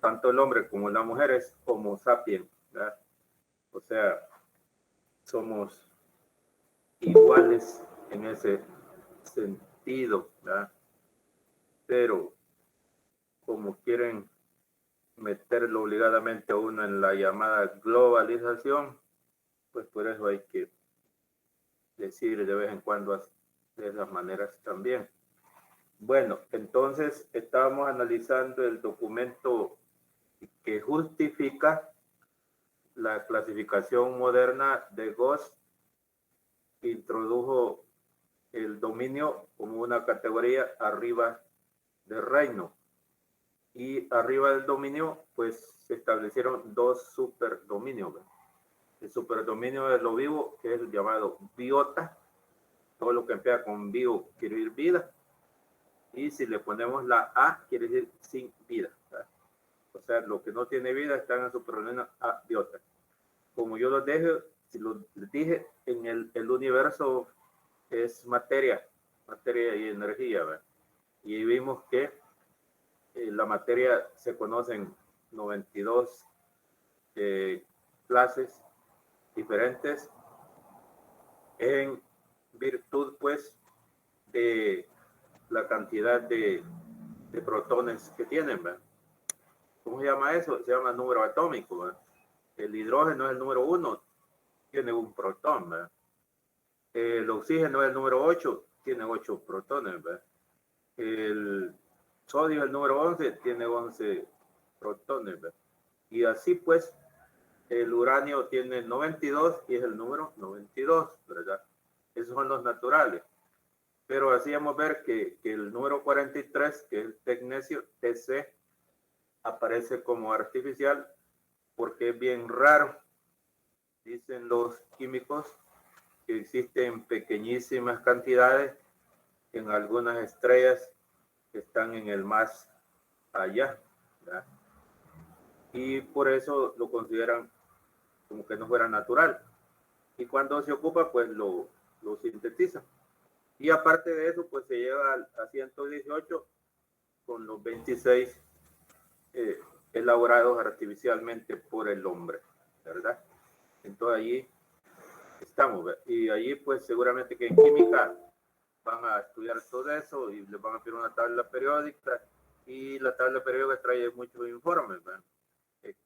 tanto el hombre como la mujer es Homo sapiens, ¿verdad? O sea, somos iguales en ese sentido, ¿verdad? Pero como quieren meterlo obligadamente a uno en la llamada globalización, pues por eso hay que decir de vez en cuando de esas maneras también. Bueno, entonces estábamos analizando el documento que justifica la clasificación moderna de Gauss, que introdujo el dominio como una categoría arriba del reino. Y arriba del dominio, pues se establecieron dos superdominios. El superdominio de lo vivo, que es el llamado biota, todo lo que empieza con bio quiere decir vida, y si le ponemos la A, quiere decir sin vida, ¿verdad? O sea, lo que no tiene vida está en el superdominio abiota. Como yo lo dije, si lo dije, en el universo es materia y energía, ¿verdad? Y vimos que la materia se conocen 92 clases diferentes en virtud, pues, de la cantidad de protones que tienen, ¿verdad? ¿Cómo se llama eso? Se llama número atómico, ¿verdad? El hidrógeno es el número 1, tiene un protón, ¿verdad? El oxígeno es el número 8, tiene 8 protones, ¿verdad? El sodio es el número 11, tiene 11 protones, ¿verdad? Y así pues, el uranio tiene 92 y es el número 92, ¿verdad? Esos son los naturales. Pero hacíamos ver que el número 43, que es el tecnecio, Tc, aparece como artificial porque es bien raro. Dicen los químicos que existen pequeñísimas cantidades en algunas estrellas que están en el más allá, ¿verdad? Y por eso lo consideran como que no fuera natural. Y cuando se ocupa, pues lo sintetizan. Y aparte de eso, pues se lleva a 118 con los 26 elaborados artificialmente por el hombre, ¿verdad? Entonces allí estamos, ¿verdad? Y allí pues seguramente que en química van a estudiar todo eso y les van a pedir una tabla periódica, y la tabla periódica trae muchos informes, ¿verdad?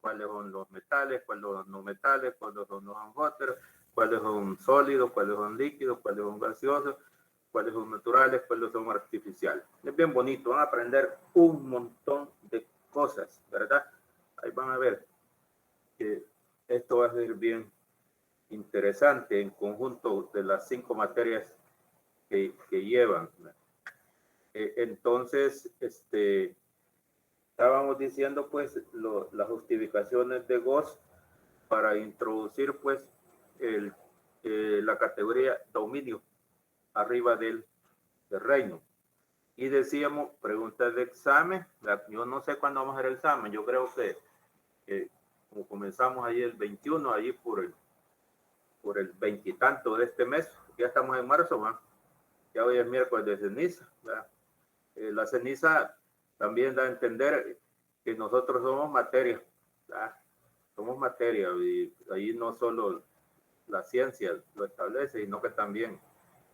Cuáles son los metales, cuáles son los no metales, cuáles son los anfóteros, cuáles son sólidos, cuáles son líquidos, cuáles son gaseosos, cuáles son naturales, cuáles son artificiales. Es bien bonito, van a aprender un montón de cosas, ¿verdad? Ahí van a ver que esto va a ser bien interesante en conjunto de las 5 materias que llevan. Entonces, estábamos diciendo pues las justificaciones de Gauss para introducir pues la categoría dominio arriba del reino. Y decíamos, preguntas de examen. Yo no sé cuándo vamos a hacer el examen. Yo creo que como comenzamos ahí el 21, ahí por el 20 y tanto de este mes, ya estamos en marzo, ¿verdad? Ya hoy es miércoles de ceniza, ¿verdad? La ceniza también da a entender que nosotros somos materia, ¿verdad? Somos materia, y ahí no solo la ciencia lo establece, sino que también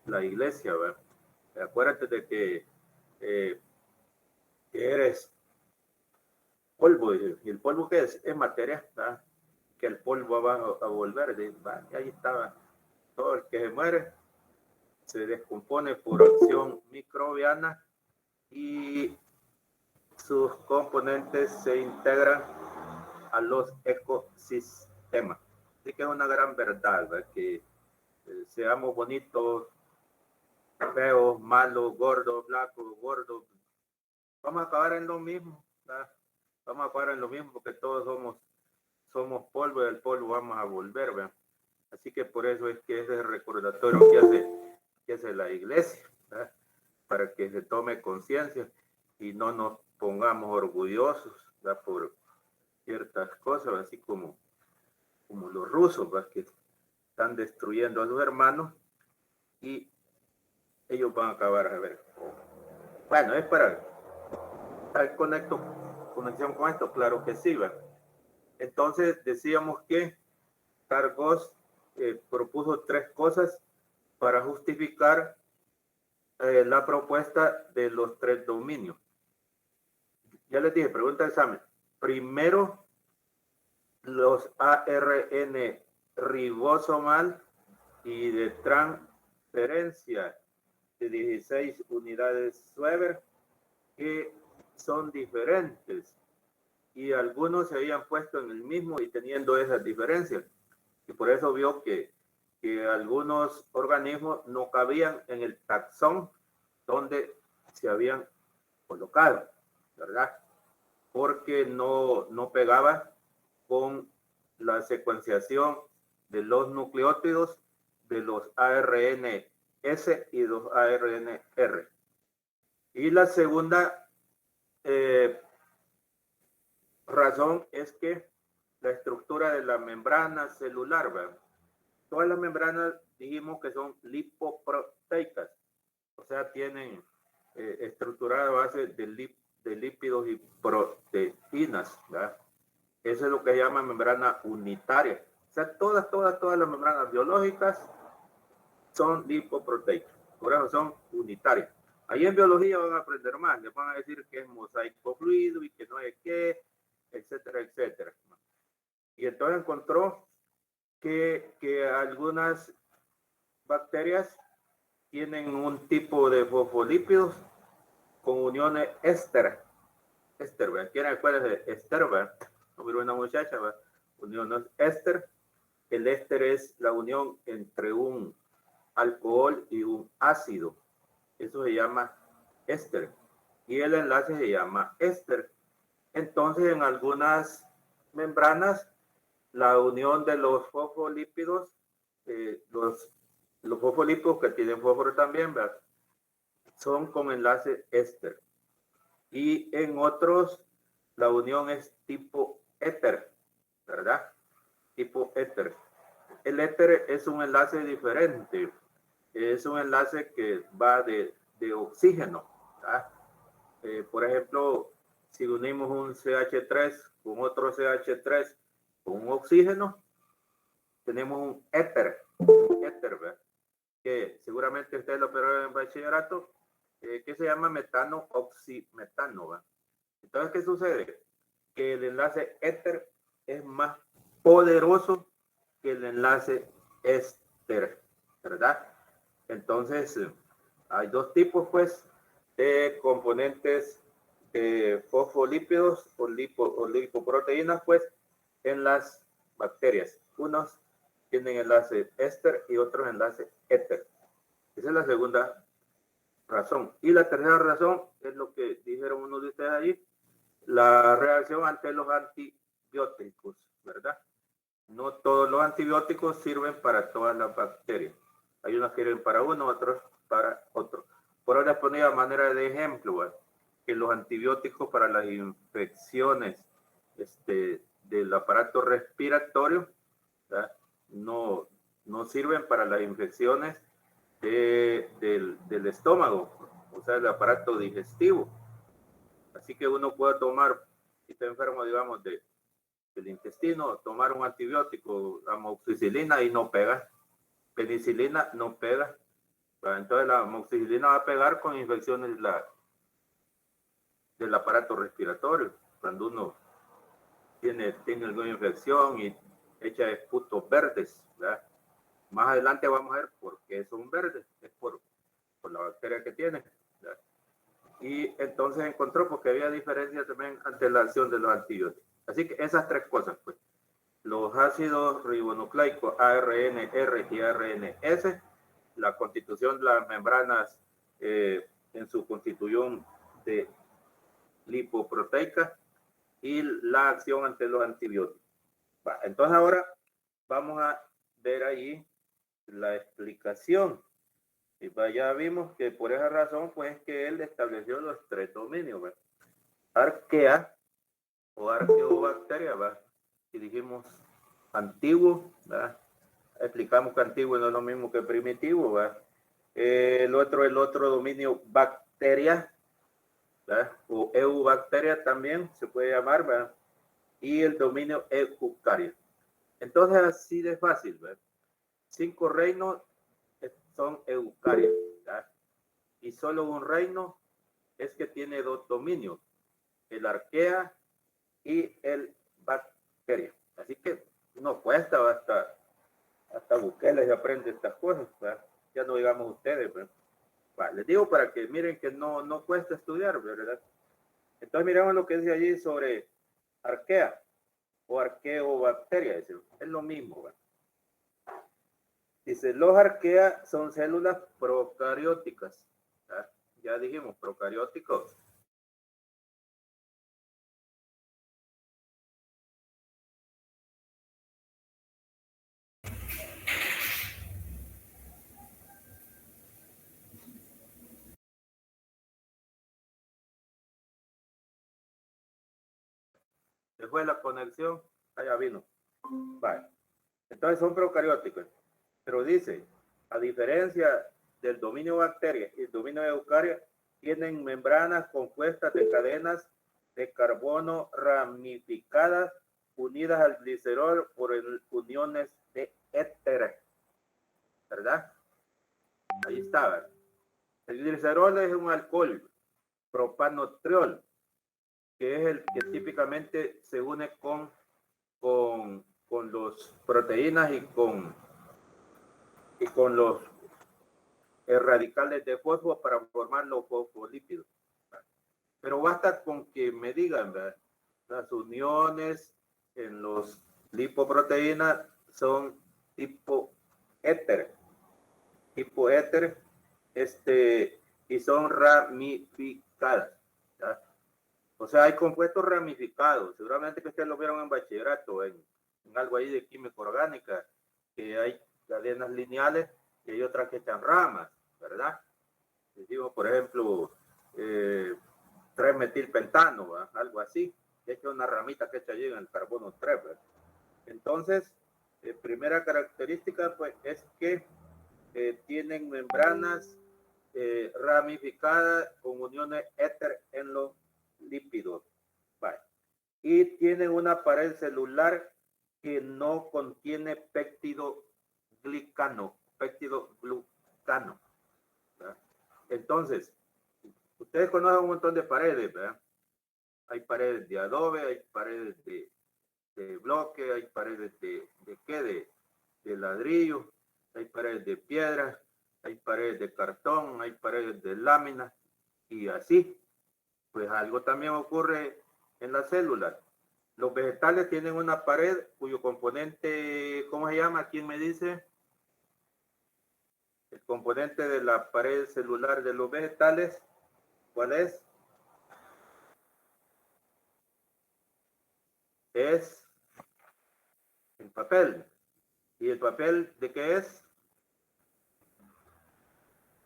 la iglesia, ¿verdad? Acuérdate de que eres polvo, y el polvo que es materia, ¿verdad? Que el polvo va a volver, ¿verdad? Y ahí estaba todo el que se muere, se descompone por acción microbiana y sus componentes se integran a los ecosistemas. Así que es una gran verdad, ¿verdad? Que seamos bonitos, feos, malos, gordos, flacos, gordos, vamos a acabar en lo mismo, ¿verdad? Vamos a acabar en lo mismo porque todos somos polvo, y del polvo vamos a volver, ¿verdad? Así que por eso es que ese es el recordatorio que hace la iglesia, ¿verdad? Para que se tome conciencia y no nos pongamos orgullosos, ¿verdad? Por ciertas cosas, así como los rusos, ¿verdad? Que están destruyendo a sus hermanos y ellos van a acabar a ver. Bueno, es para estar conecto conexión con esto? Claro que sí, ¿verdad? Entonces decíamos que Carl Goss propuso 3 cosas para justificar la propuesta de los 3 dominios. Ya les dije, pregunta de examen. Primero, los ARN ribosomal y de transferencia de 16 unidades Weber que son diferentes y algunos se habían puesto en el mismo y teniendo esas diferencias. Y por eso vio que algunos organismos no cabían en el taxón donde se habían colocado, ¿verdad? Porque no pegaba con la secuenciación de los nucleótidos de los ARN-S y los ARN-R. Y la segunda razón es que la estructura de la membrana celular, ¿verdad? Todas las membranas dijimos que son lipoproteicas, o sea, tienen estructurada base de lípidos y proteínas, ¿verdad? Eso es lo que se llama membrana unitaria. O sea, todas las membranas biológicas son lipoproteicas, por eso son unitarias. Ahí en biología van a aprender más, les van a decir que es mosaico fluido y que no es qué, etcétera, etcétera. Y entonces encontró que algunas bacterias tienen un tipo de fosfolípidos con uniones éster. Éster, ¿verdad? ¿Quieren acuérdense de éster, verdad? Como una muchacha, ¿verdad? Uniones éster. El éster es la unión entre un alcohol y un ácido. Eso se llama éster. Y el enlace se llama éster. Entonces, en algunas membranas, la unión de los fosfolípidos, los fosfolípidos que tienen fósforo también, ¿verdad? Son con enlace éster. Y en otros, la unión es tipo éter, ¿verdad? Tipo éter. El éter es un enlace diferente. Es un enlace que va de oxígeno, ¿verdad? Por ejemplo, si unimos un CH3 con otro CH3 con un oxígeno, tenemos un éter, ¿verdad? Que seguramente ustedes lo operaron en bachillerato, que se llama metano oximetano, ¿verdad? Entonces, ¿qué sucede? Que el enlace éter es más poderoso que el enlace éster, ¿verdad? Entonces, hay 2 tipos, pues, de componentes de fosfolípidos o lipoproteínas, pues, en las bacterias. Unos tienen enlace éster y otros enlace éter. Esa es la segunda razón. Y la tercera razón es lo que dijeron unos de ustedes allí, la reacción ante los antibióticos, ¿verdad? No todos los antibióticos sirven para todas las bacterias. Hay unos que sirven para uno, otros para otro. Por ahora les ponía a manera de ejemplo, ¿verdad? Que los antibióticos para las infecciones del aparato respiratorio, ¿verdad? No sirven para las infecciones del estómago, o sea, el aparato digestivo. Así que uno puede tomar, si está enfermo, digamos, del intestino, tomar un antibiótico, amoxicilina, y no pega. Penicilina no pega. Entonces la amoxicilina va a pegar con infecciones del aparato respiratorio. Cuando uno tiene alguna infección y echa esputos verdes, ¿verdad? Más adelante vamos a ver por qué son verdes. Es por la bacteria que tiene, ¿verdad? Y entonces encontró porque había diferencia también ante la acción de los antibióticos. Así que esas 3 cosas, pues. Los ácidos ribonucleicos ARN, R y ARN-S, la constitución de las membranas en su constitución de lipoproteica y la acción ante los antibióticos. Entonces ahora vamos a ver ahí la explicación. Y ya vimos que por esa razón pues que él estableció los 3 dominios, ¿verdad? Arquea o arqueobacteria, ¿verdad? Y dijimos antiguo, ¿verdad? Explicamos que antiguo no es lo mismo que primitivo, ¿verdad? El otro dominio, bacteria, ¿verdad? O eubacteria también se puede llamar, ¿verdad? Y el dominio eucaria. Entonces, así de fácil, ¿verdad? 5 reinos son eucarias, ¿verdad? Y solo un reino es que tiene 2 dominios, el arquea y el bacteria. Así que no cuesta, hasta Bukele se aprende estas cosas, ¿verdad? Ya no digamos ustedes, ¿verdad? Vale, les digo para que miren que no cuesta estudiar, ¿verdad? Entonces miramos lo que dice allí sobre arquea o arqueobacteria, es lo mismo, ¿verdad? Dice, los arquea son células procarióticas, ¿verdad? Ya dijimos, procarióticos. Se fue la conexión, allá vino. Vale. Entonces son procarióticos. Pero dice, a diferencia del dominio bacteria y el dominio eucaria, tienen membranas compuestas de cadenas de carbono ramificadas unidas al glicerol por uniones de éter. ¿Verdad? Ahí está. El glicerol es un alcohol, propanotriol, que es el que típicamente se une con los proteínas y con los radicales de fósforo para formar los fosfolípidos. Pero basta con que me digan, ¿verdad? Las uniones en los lipoproteínas son tipo éter, y son ramificadas, ¿verdad? O sea, hay compuestos ramificados. Seguramente que ustedes lo vieron en bachillerato, en algo ahí de química orgánica, que hay cadenas lineales y hay otras que están ramas, ¿verdad? Les digo, por ejemplo, 3-metilpentano, ¿verdad? Algo así. Es que una ramita que está allí en el carbono 3, ¿verdad? Entonces, primera característica pues, es que tienen membranas ramificadas con uniones éter en los lípidos. Vale. Y tienen una pared celular que no contiene péptido glicano. ¿Verdad? Entonces, ustedes conocen un montón de paredes, ¿verdad? Hay paredes de adobe, hay paredes de bloque, hay paredes de ladrillo, hay paredes de piedra, hay paredes de cartón, hay paredes de lámina y así. Pues algo también ocurre en las células. Los vegetales tienen una pared cuyo componente, ¿cómo se llama? ¿Quién me dice? El componente de la pared celular de los vegetales, ¿cuál es? Es el papel. ¿Y el papel de qué es?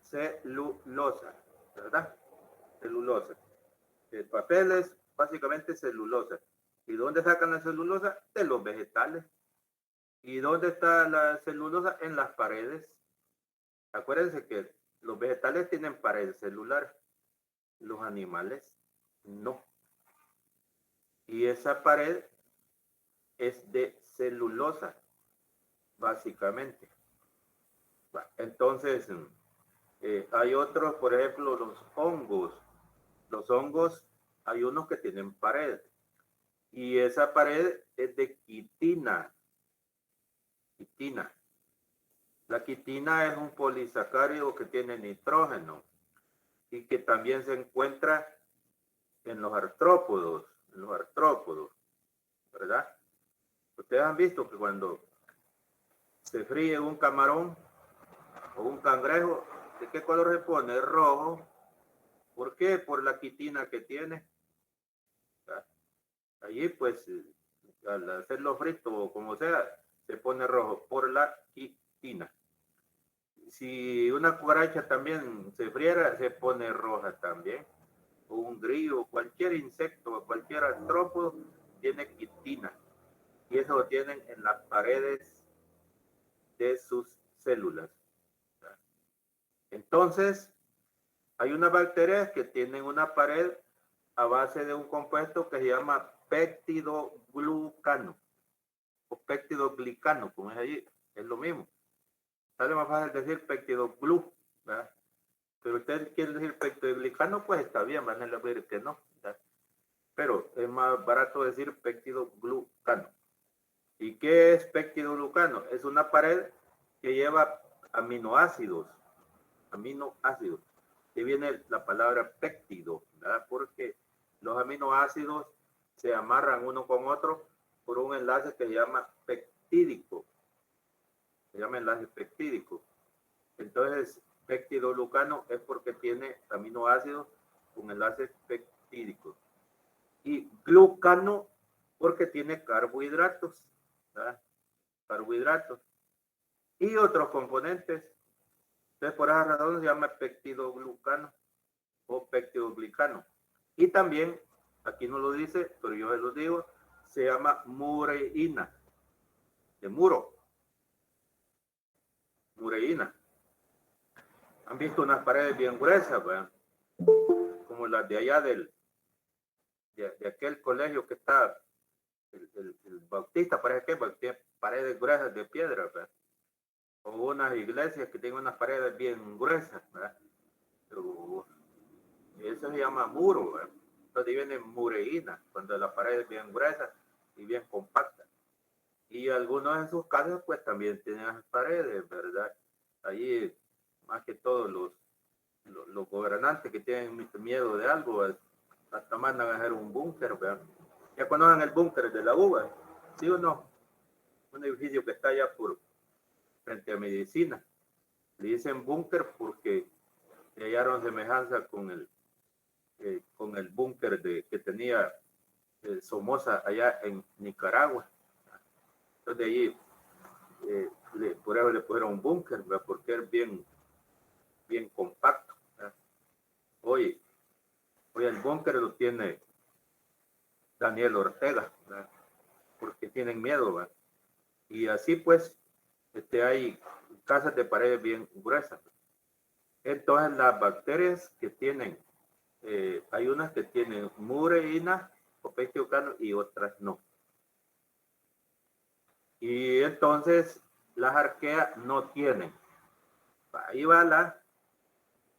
Celulosa, ¿verdad? Celulosa. El papel es básicamente celulosa. ¿Y dónde sacan la celulosa? De los vegetales. ¿Y dónde está la celulosa? En las paredes. Acuérdense que los vegetales tienen pared celular, los animales no. Y esa pared es de celulosa, básicamente. Entonces, hay otros, por ejemplo, los hongos. Los hongos, hay unos que tienen pared. Y esa pared es de quitina. Quitina. La quitina es un polisacárido que tiene nitrógeno y que también se encuentra en los artrópodos, ¿verdad? Ustedes han visto que cuando se fríe un camarón o un cangrejo, ¿de qué color se pone? Rojo. ¿Por qué? Por la quitina que tiene. ¿Verdad? Allí, pues, al hacerlo frito o como sea, se pone rojo por la quitina. Si una cucaracha también se friera, se pone roja también. O un grillo, cualquier insecto, cualquier artrópodo tiene quitina. Y eso lo tienen en las paredes de sus células. Entonces, hay unas bacterias que tienen una pared a base de un compuesto que se llama peptidoglucano o peptidoglicano, como es allí, es lo mismo. Sale más fácil decir peptidoglu, ¿verdad? Pero usted quiere decir peptidoglicano, pues está bien, van a ver que no, ¿verdad? Pero es más barato decir peptidoglucano. ¿Y qué es peptidoglucano? Es una pared que lleva aminoácidos, que viene la palabra péptido, ¿verdad? Porque los aminoácidos se amarran uno con otro por un enlace que se llama peptídico. Se llama enlace peptídico. Entonces, peptidoglucano es porque tiene aminoácidos con enlaces peptídicos. Y glucano porque tiene carbohidratos, ¿verdad? Carbohidratos. Y otros componentes. Entonces, por esa razón se llama peptidoglucano o peptidoglicano. Y también, aquí no lo dice, pero yo se lo digo, se llama mureína, de muro. Mureína. Han visto unas paredes bien gruesas, ¿verdad? Como las de allá de aquel colegio que está, el Bautista, parece que tiene paredes gruesas de piedra, ¿verdad? O unas iglesias que tienen unas paredes bien gruesas, ¿verdad? Pero eso se llama muro, ¿verdad? Entonces viene mureína, cuando la pared es bien gruesa y bien compacta. Y algunos en sus casas pues también tienen las paredes, ¿verdad? Allí, más que todos los gobernantes que tienen miedo de algo, hasta mandan a hacer un búnker, ¿verdad? Ya conocen el búnker de la uva, ¿sí o no? Un edificio que está allá por frente a medicina. Le dicen búnker porque hallaron semejanza con el búnker que tenía Somoza allá en Nicaragua. Entonces de allí, por eso le pusieron un búnker, porque es bien, bien compacto. ¿Verdad? Hoy el búnker lo tiene Daniel Ortega, ¿verdad? Porque tienen miedo, ¿verdad? Y así pues, hay casas de paredes bien gruesas. Entonces las bacterias que tienen, hay unas que tienen mureína o peptidoglucano y otras no. Y entonces las arqueas no tienen. Ahí va la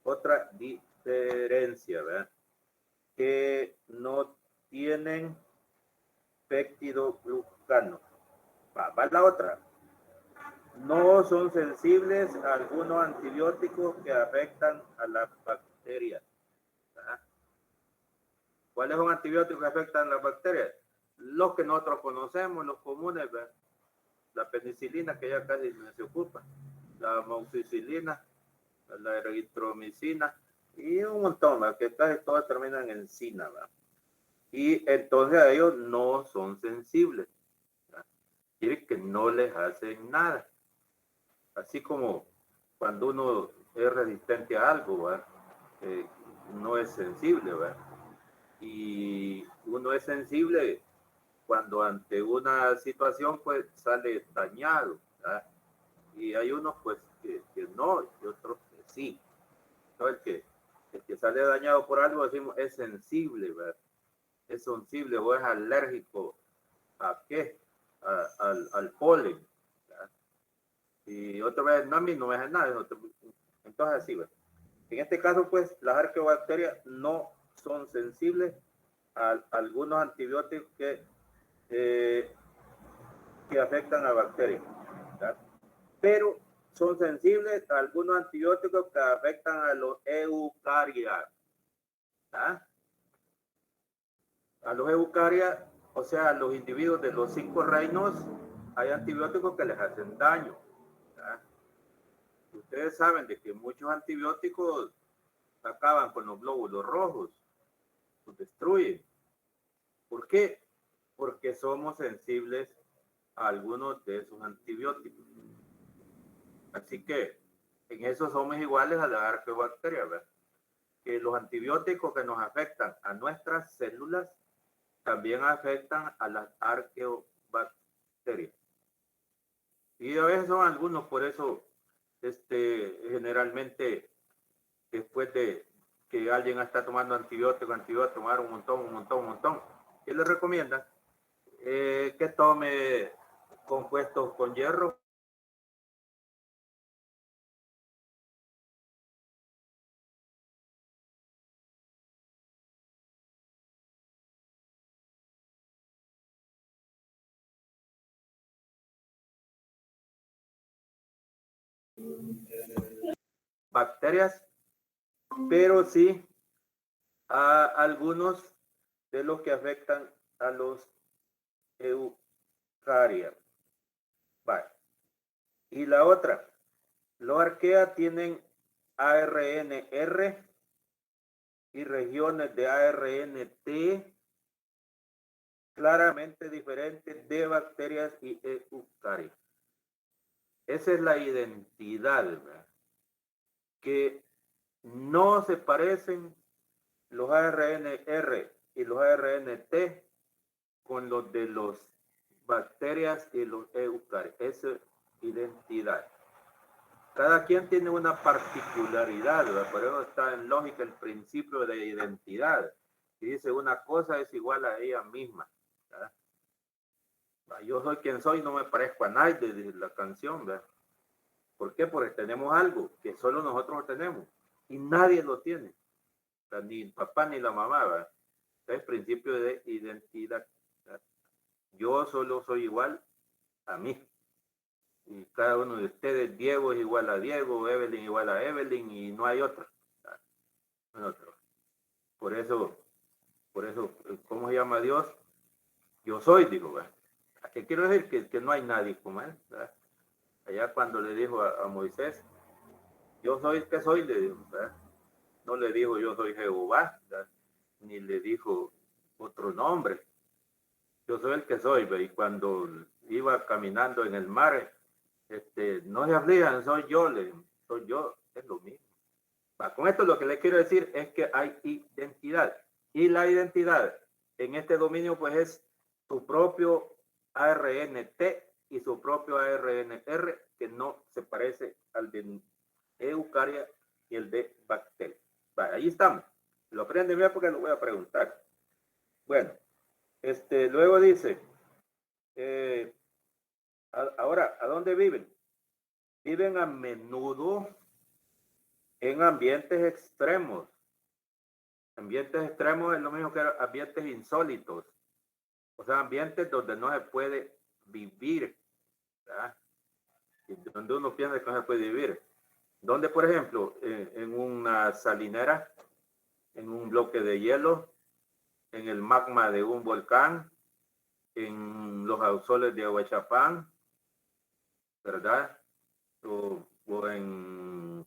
otra diferencia, ¿verdad? Que no tienen peptidoglucano. Va la otra. No son sensibles a algunos antibióticos que afectan a las bacterias. ¿Verdad? ¿Cuáles son antibióticos que afectan a las bacterias? Los que nosotros conocemos, los comunes, ¿verdad? La penicilina, que ya casi no se ocupa, la amoxicilina, la eritromicina y un montón, ¿verdad? Que casi todas terminan en cina, ¿verdad? Y entonces a ellos no son sensibles, ¿verdad? Quiere que no les hacen nada. Así como cuando uno es resistente a algo, ¿verdad? No es sensible, ¿verdad? Y uno es sensible cuando ante una situación pues sale dañado, ¿verdad? Y hay unos pues que no, y otros que sí. Entonces el que sale dañado por algo decimos es sensible, ¿verdad? Es sensible o es alérgico a qué, al polen, ¿verdad? Y otra vez no, a mí no me hace nada. Entonces así, ¿verdad? En este caso pues las arqueobacterias no son sensibles a algunos antibióticos que afectan a bacterias, ¿verdad? Pero son sensibles a algunos antibióticos que afectan a los eucarias, ¿verdad? A los eucarias, o sea, a los individuos de los 5 reinos, hay antibióticos que les hacen daño, ¿verdad? Ustedes saben de que muchos antibióticos acaban con los glóbulos rojos, los destruyen. ¿Por qué? Porque somos sensibles a algunos de esos antibióticos. Así que en eso somos iguales a la arqueobacteria, ¿verdad? Que los antibióticos que nos afectan a nuestras células también afectan a las arqueobacterias. Y a veces son algunos, por eso generalmente después de que alguien está tomando antibiótico, tomar un montón. ¿Qué le recomiendan? Que tome compuestos con hierro. Bacterias, pero sí a algunos de los que afectan a los eucarias. Vale. Y la otra, los arquea tienen ARNR y regiones de ARNT claramente diferentes de bacterias y eucarias. Esa es la identidad, ¿verdad? Que no se parecen los ARNR y los ARNT con los de los bacterias y los eucarios. Esa es identidad. Cada quien tiene una particularidad, ¿verdad? Por eso está en lógica el principio de identidad. Y dice una cosa es igual a ella misma, ¿verdad? Yo soy quien soy, no me parezco a nadie, dice la canción, ¿verdad? ¿Por qué? Porque tenemos algo que solo nosotros lo tenemos y nadie lo tiene, o sea, ni el papá ni la mamá, ¿verdad? Es principio de identidad, ¿verdad? Yo solo soy igual a mí. Y cada uno de ustedes, Diego es igual a Diego, Evelyn igual a Evelyn, y no hay otro. No hay otro. Por eso, ¿cómo se llama Dios? Yo soy, digo, ¿verdad? ¿Qué quiero decir? Que no hay nadie como él, ¿verdad? Allá cuando le dijo a Moisés, yo soy el que soy, le dijo, ¿verdad? No le dijo yo soy Jehová, ¿verdad? Ni le dijo otro nombre. Yo soy el que soy, ¿verdad? Y cuando iba caminando en el mar, no se aflijan, soy yo, soy yo, es lo mismo. Con esto lo que les quiero decir es que hay identidad. Y la identidad en este dominio pues es su propio ARNT y su propio ARNR, que no se parece al de eucaria y el de bacteria. Ahí estamos. Lo aprenden bien porque lo voy a preguntar. Bueno, luego dice, ahora, ¿a dónde viven? Viven a menudo en ambientes extremos. Ambientes extremos es lo mismo que ambientes insólitos. O sea, ambientes donde no se puede vivir, ¿verdad? Y donde uno piensa que no se puede vivir. Donde, por ejemplo, en una salinera, en un bloque de hielo, en el magma de un volcán, en los aerosoles de Aguachapán, ¿verdad? O en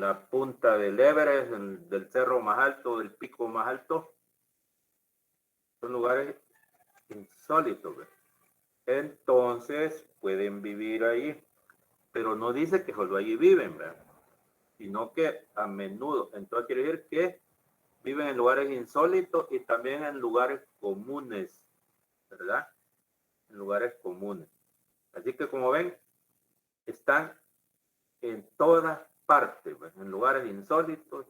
la punta del Everest, del cerro más alto, del pico más alto. Son lugares insólitos, ¿verdad? Entonces pueden vivir ahí, pero no dice que solo allí viven, ¿verdad? Sino que a menudo. Entonces quiere decir que viven en lugares insólitos y también en lugares comunes, ¿verdad? En lugares comunes. Así que como ven, están en todas partes, ¿verdad? En lugares insólitos,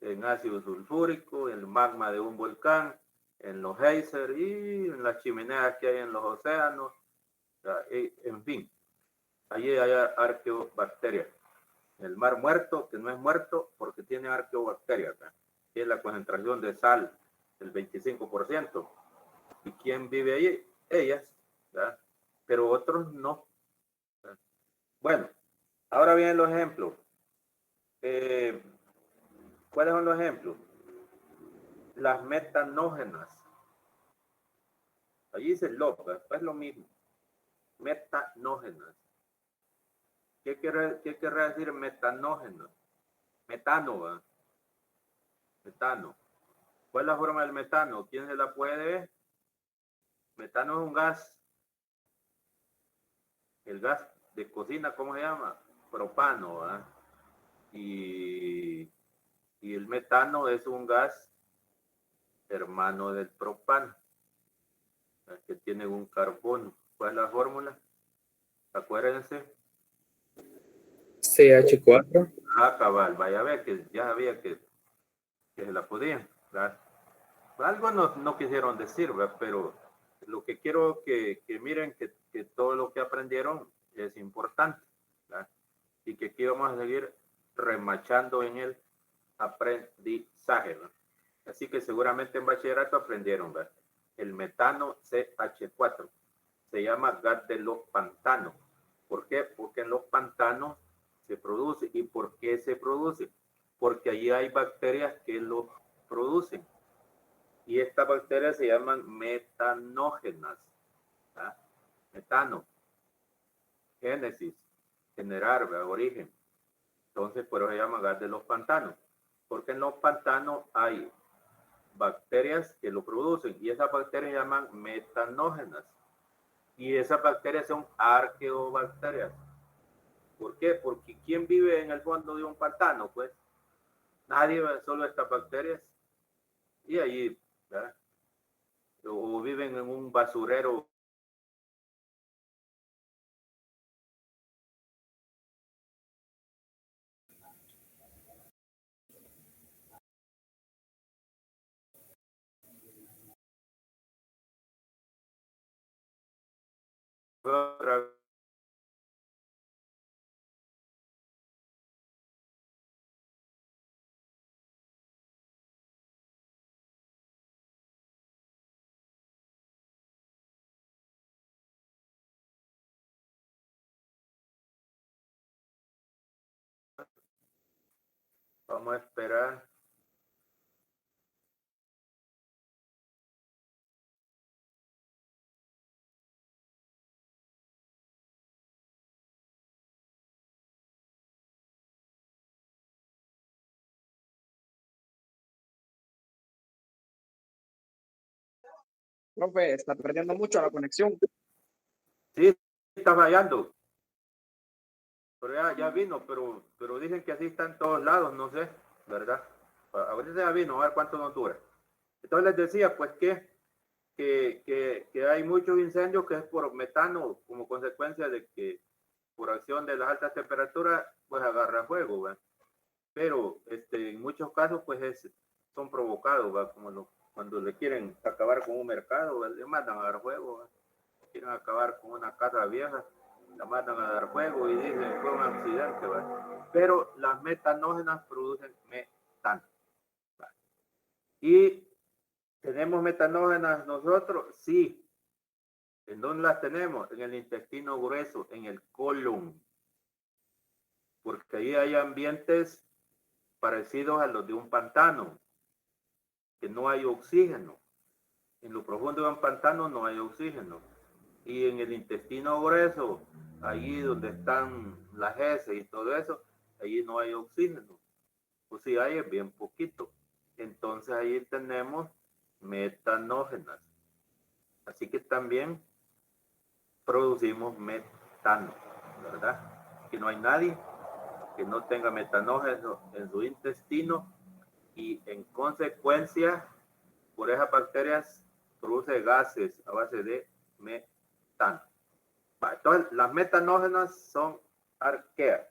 en ácido sulfúrico, en el magma de un volcán, en los geysers y en las chimeneas que hay en los océanos, en fin, allí hay arqueobacterias. El mar muerto, que no es muerto porque tiene arqueobacterias, ¿verdad? Que es la concentración de sal del 25%. ¿Y quién vive allí? Ellas, ¿verdad? Pero otros no, ¿verdad? Bueno, ahora vienen los ejemplos. ¿Cuáles son los ejemplos? Las metanógenas. Allí dice LOP, es lo mismo. Metanógenas. ¿Qué querrá decir metanógeno? Metano, ¿verdad? Metano. ¿Cuál es la forma del metano? ¿Quién se la puede? Metano es un gas. El gas de cocina, ¿cómo se llama? Propano, ¿verdad? Y el metano es un gas hermano del propano, que tiene un carbono. ¿Cuál es la fórmula? Acuérdense. CH4. Cabal, vaya a ver que ya sabía que que se la podían, ¿verdad? Algo no quisieron decir, ¿verdad? Pero lo que quiero que miren que todo lo que aprendieron es importante, ¿verdad? Y que aquí vamos a seguir remachando en el aprendizaje, ¿verdad? Así que seguramente en bachillerato aprendieron, ¿verdad? El metano CH4 se llama gas de los pantanos. ¿Por qué? Porque en los pantanos se produce. ¿Y por qué se produce? Porque allí hay bacterias que lo producen. Y estas bacterias se llaman metanógenas. ¿Ah? Metano, génesis, generar, ¿verdad? Origen. Entonces, por eso se llama gas de los pantanos. Porque en los pantanos hay bacterias que lo producen. Y esas bacterias se llaman metanógenas. Y esas bacterias son arqueobacterias. ¿Por qué? Porque ¿quién vive en el fondo de un pantano? Pues nadie, solo estas bacterias. Y allí, ¿verdad? O viven en un basurero. Vamos a esperar. Profe, está perdiendo mucho la conexión. Sí, está fallando. Pero ya vino, pero dicen que así está en todos lados, no sé, ¿verdad? Ahorita ya vino, a ver cuánto nos dura. Entonces les decía, pues que hay muchos incendios que es por metano, como consecuencia de que por acción de las altas temperaturas, pues agarra fuego, ¿verdad? Pero en muchos casos, pues son provocados, ¿verdad? Como cuando le quieren acabar con un mercado, ¿verdad? Le mandan a dar fuego, ¿verdad? Quieren acabar con una casa vieja, la mandan a dar fuego y dicen fue un accidente, ¿verdad? Pero las metanógenas producen metano, ¿verdad? Y tenemos metanógenas nosotros, sí. ¿En dónde las tenemos? En el intestino grueso, en el colon, porque ahí hay ambientes parecidos a los de un pantano, que no hay oxígeno. En lo profundo de un pantano no hay oxígeno. Y en el intestino grueso, allí donde están las heces y todo eso, allí no hay oxígeno. O si hay, es bien poquito. Entonces ahí tenemos metanógenas. Así que también producimos metano, ¿verdad? Que no hay nadie que no tenga metanógeno en su intestino y en consecuencia por esas bacterias produce gases a base de metano. Entonces, las metanógenas son arqueas.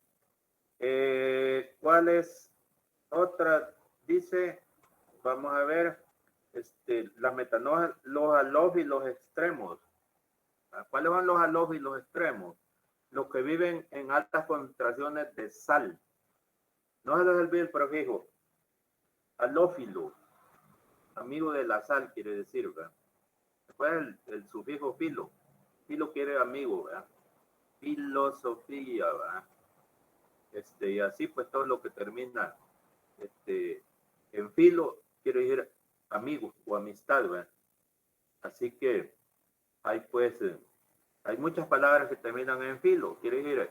¿Cuál es otra? Dice, vamos a ver, las metanógenas, los halófilos extremos. ¿Cuáles son los halófilos extremos? Los que viven en altas concentraciones de sal. No se les olvide el prefijo. Halófilo, amigo de la sal, quiere decir, ¿verdad? Después el sufijo filo. Filo quiere amigo, ¿verdad? Filosofía, ¿verdad? Y así pues todo lo que termina en filo quiere decir amigo o amistad, ¿verdad? Así que hay pues hay muchas palabras que terminan en filo, quiere decir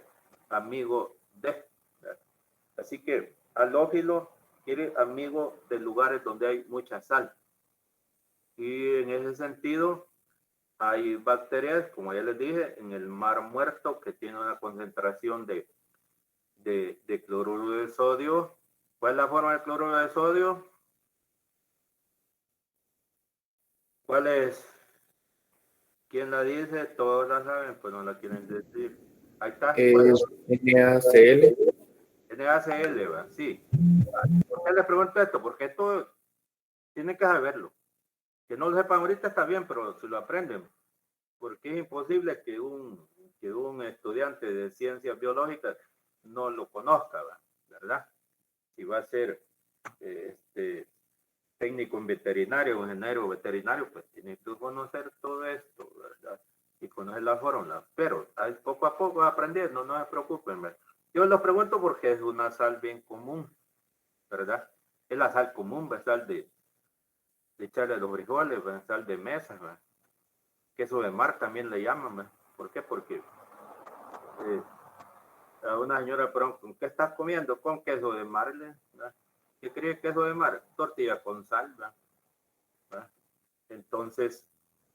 amigo de, ¿verdad? Así que halófilo quiere amigo de lugares donde hay mucha sal. Y en ese sentido hay bacterias, como ya les dije, en el mar muerto que tiene una concentración de cloruro de sodio. ¿Cuál es la forma del cloruro de sodio? ¿Cuál es? ¿Quién la dice? Todos la saben, pues no la quieren decir. Ahí está. ¿Cuál es? Es NaCl. tiene ACL, ¿va? Sí. ¿Por qué les pregunto esto? Porque esto tienen que saberlo. Que no lo sepan ahorita está bien, pero si lo aprenden, porque es imposible que un estudiante de ciencias biológicas no lo conozca, ¿verdad? Si va a ser técnico en veterinario o ingeniero veterinario, pues tiene que conocer todo esto, ¿verdad? Y conocer la fórmula. Pero poco a poco aprendiendo, no se preocupen, ¿verdad? Yo lo pregunto porque es una sal bien común, ¿verdad? Es la sal común, sal de echarle a los frijoles, sal de mesa, ¿verdad? Queso de mar también le llaman, ¿verdad? ¿Por qué? Porque a una señora, pero ¿con qué estás comiendo? Con queso de mar, ¿verdad? ¿Qué cree queso de mar? Tortilla con sal, ¿verdad? Entonces,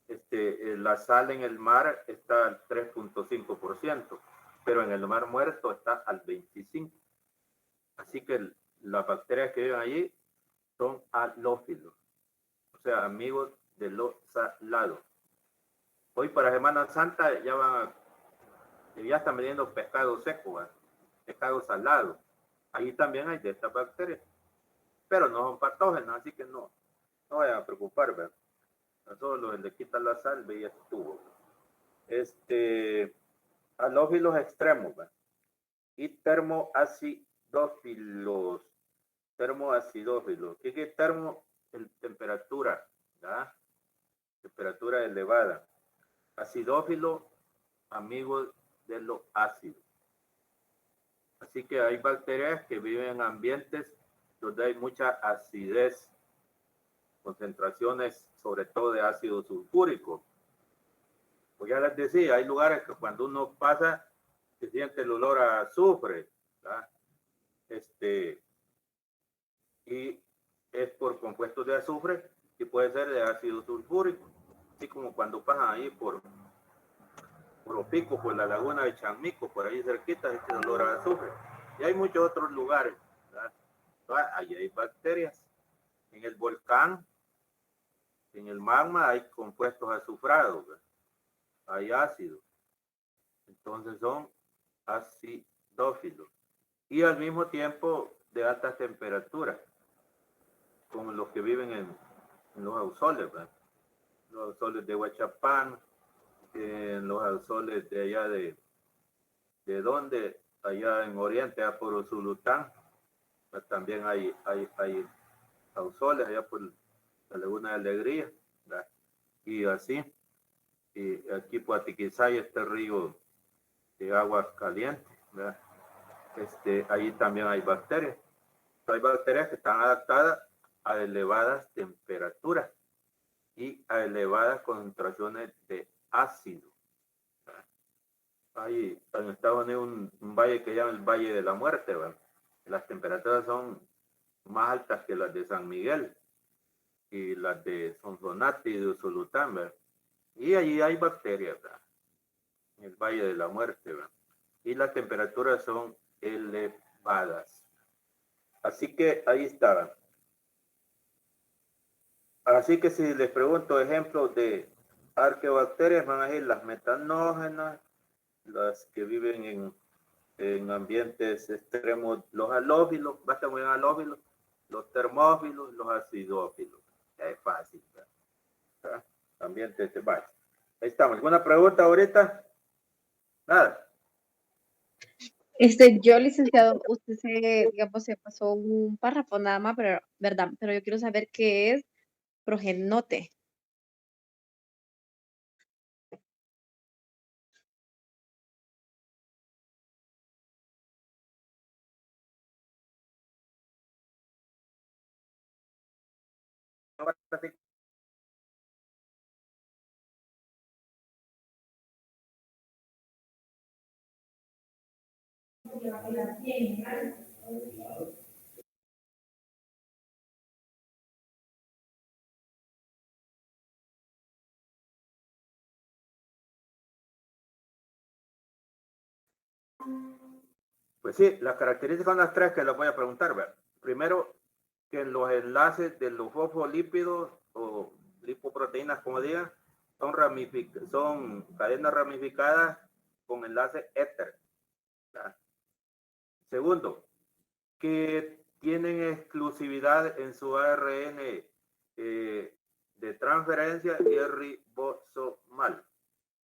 la sal en el mar está al 3.5%, pero en el mar muerto está al 25%. Así que las bacterias que viven allí son halófilos, o sea, amigos de lo salado. Hoy para Semana Santa ya están vendiendo pescado seco, ¿verdad? Pescado salado. Ahí también hay de estas bacterias, pero no son patógenas, así que no vayan a preocupar, ¿verdad? A solo le quita la sal y ya estuvo. Halófilos extremos, ¿verdad? Y termoacidófilos. Termoacidófilos. ¿Qué es termo? Temperatura, ¿verdad? Temperatura elevada. Acidófilo, amigos de lo ácido. Así que hay bacterias que viven en ambientes donde hay mucha acidez, concentraciones sobre todo de ácido sulfúrico. Pues ya les decía, hay lugares que cuando uno pasa se siente el olor a azufre, ¿verdad? Y es por compuestos de azufre y puede ser de ácido sulfúrico, así como cuando pasan ahí por Opico, por la laguna de Chanmico, por ahí cerquita, es el olor a azufre. Y hay muchos otros lugares, ¿verdad? Ahí hay bacterias. En el volcán, en el magma hay compuestos azufrados, ¿verdad? Hay ácido. Entonces son acidófilos. Y al mismo tiempo de altas temperaturas, como los que viven en los ausoles, ¿verdad? Los ausoles de Huachapán, en los ausoles de allá ¿de dónde? Allá en Oriente, allá por Usulután, pues también hay ausoles allá por la Laguna de Alegría, ¿verdad? Y así, y aquí por Atiquizay, este río de agua caliente, ¿verdad? Ahí también hay bacterias. Hay bacterias que están adaptadas a elevadas temperaturas y a elevadas concentraciones de ácido. Hay en Estados Unidos un valle que llaman el Valle de la Muerte, ¿verdad? Las temperaturas son más altas que las de San Miguel y las de Sonsonate y de Usulután, ¿verdad? Y allí hay bacterias, ¿verdad? En el Valle de la Muerte, ¿verdad? Y las temperaturas son elevadas. Así que ahí está. Así que si les pregunto ejemplos de arqueobacterias, van a ser las metanógenas, las que viven en ambientes extremos, los halófilos, basta muy halófilos, los termófilos, los acidófilos. Ya es fácil, ¿verdad? Ambientes de base. Ahí estamos. ¿Alguna pregunta ahorita? Nada. Yo, licenciado, usted digamos, se pasó un párrafo nada más, pero, ¿verdad? Pero yo quiero saber qué es progenote. Pues sí, las características son las tres que les voy a preguntar, ¿verdad? Primero, que los enlaces de los fosfolípidos o lipoproteínas, como digan, son cadenas ramificadas con enlace éter, ¿verdad? Segundo, que tienen exclusividad en su ARN de transferencia y es ribosomal.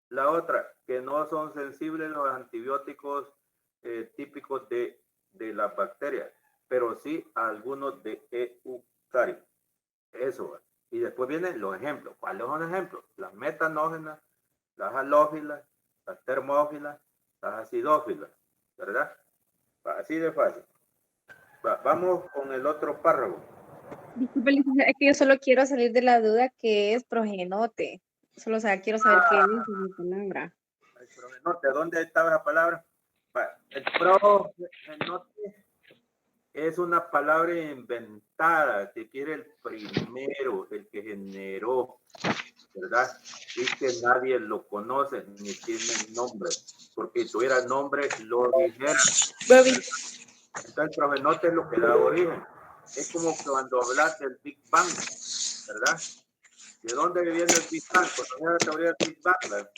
La otra, que no son sensibles los antibióticos típicos de las bacterias, pero sí a algunos de eucariotas. Eso. Y después vienen los ejemplos. ¿Cuáles son los ejemplos? Las metanógenas, las halófilas, las termófilas, las acidófilas, ¿verdad? Así de fácil. Vamos con el otro párrafo. Disculpe, licenciado, es que yo solo quiero salir de la duda que es progenote. Solo, o sea, quiero saber qué dice mi palabra. El progenote, ¿dónde estaba la palabra? El progenote es una palabra inventada que quiere el primero, el que generó, ¿verdad? Y que nadie lo conoce ni tiene nombre, porque si tuviera nombre lo dijera. Entonces el progenote es lo que da origen. Es como cuando hablas del Big Bang, ¿verdad? ¿De dónde viene el Big Bang? Cuando la teoría del Big Bang, ¿verdad?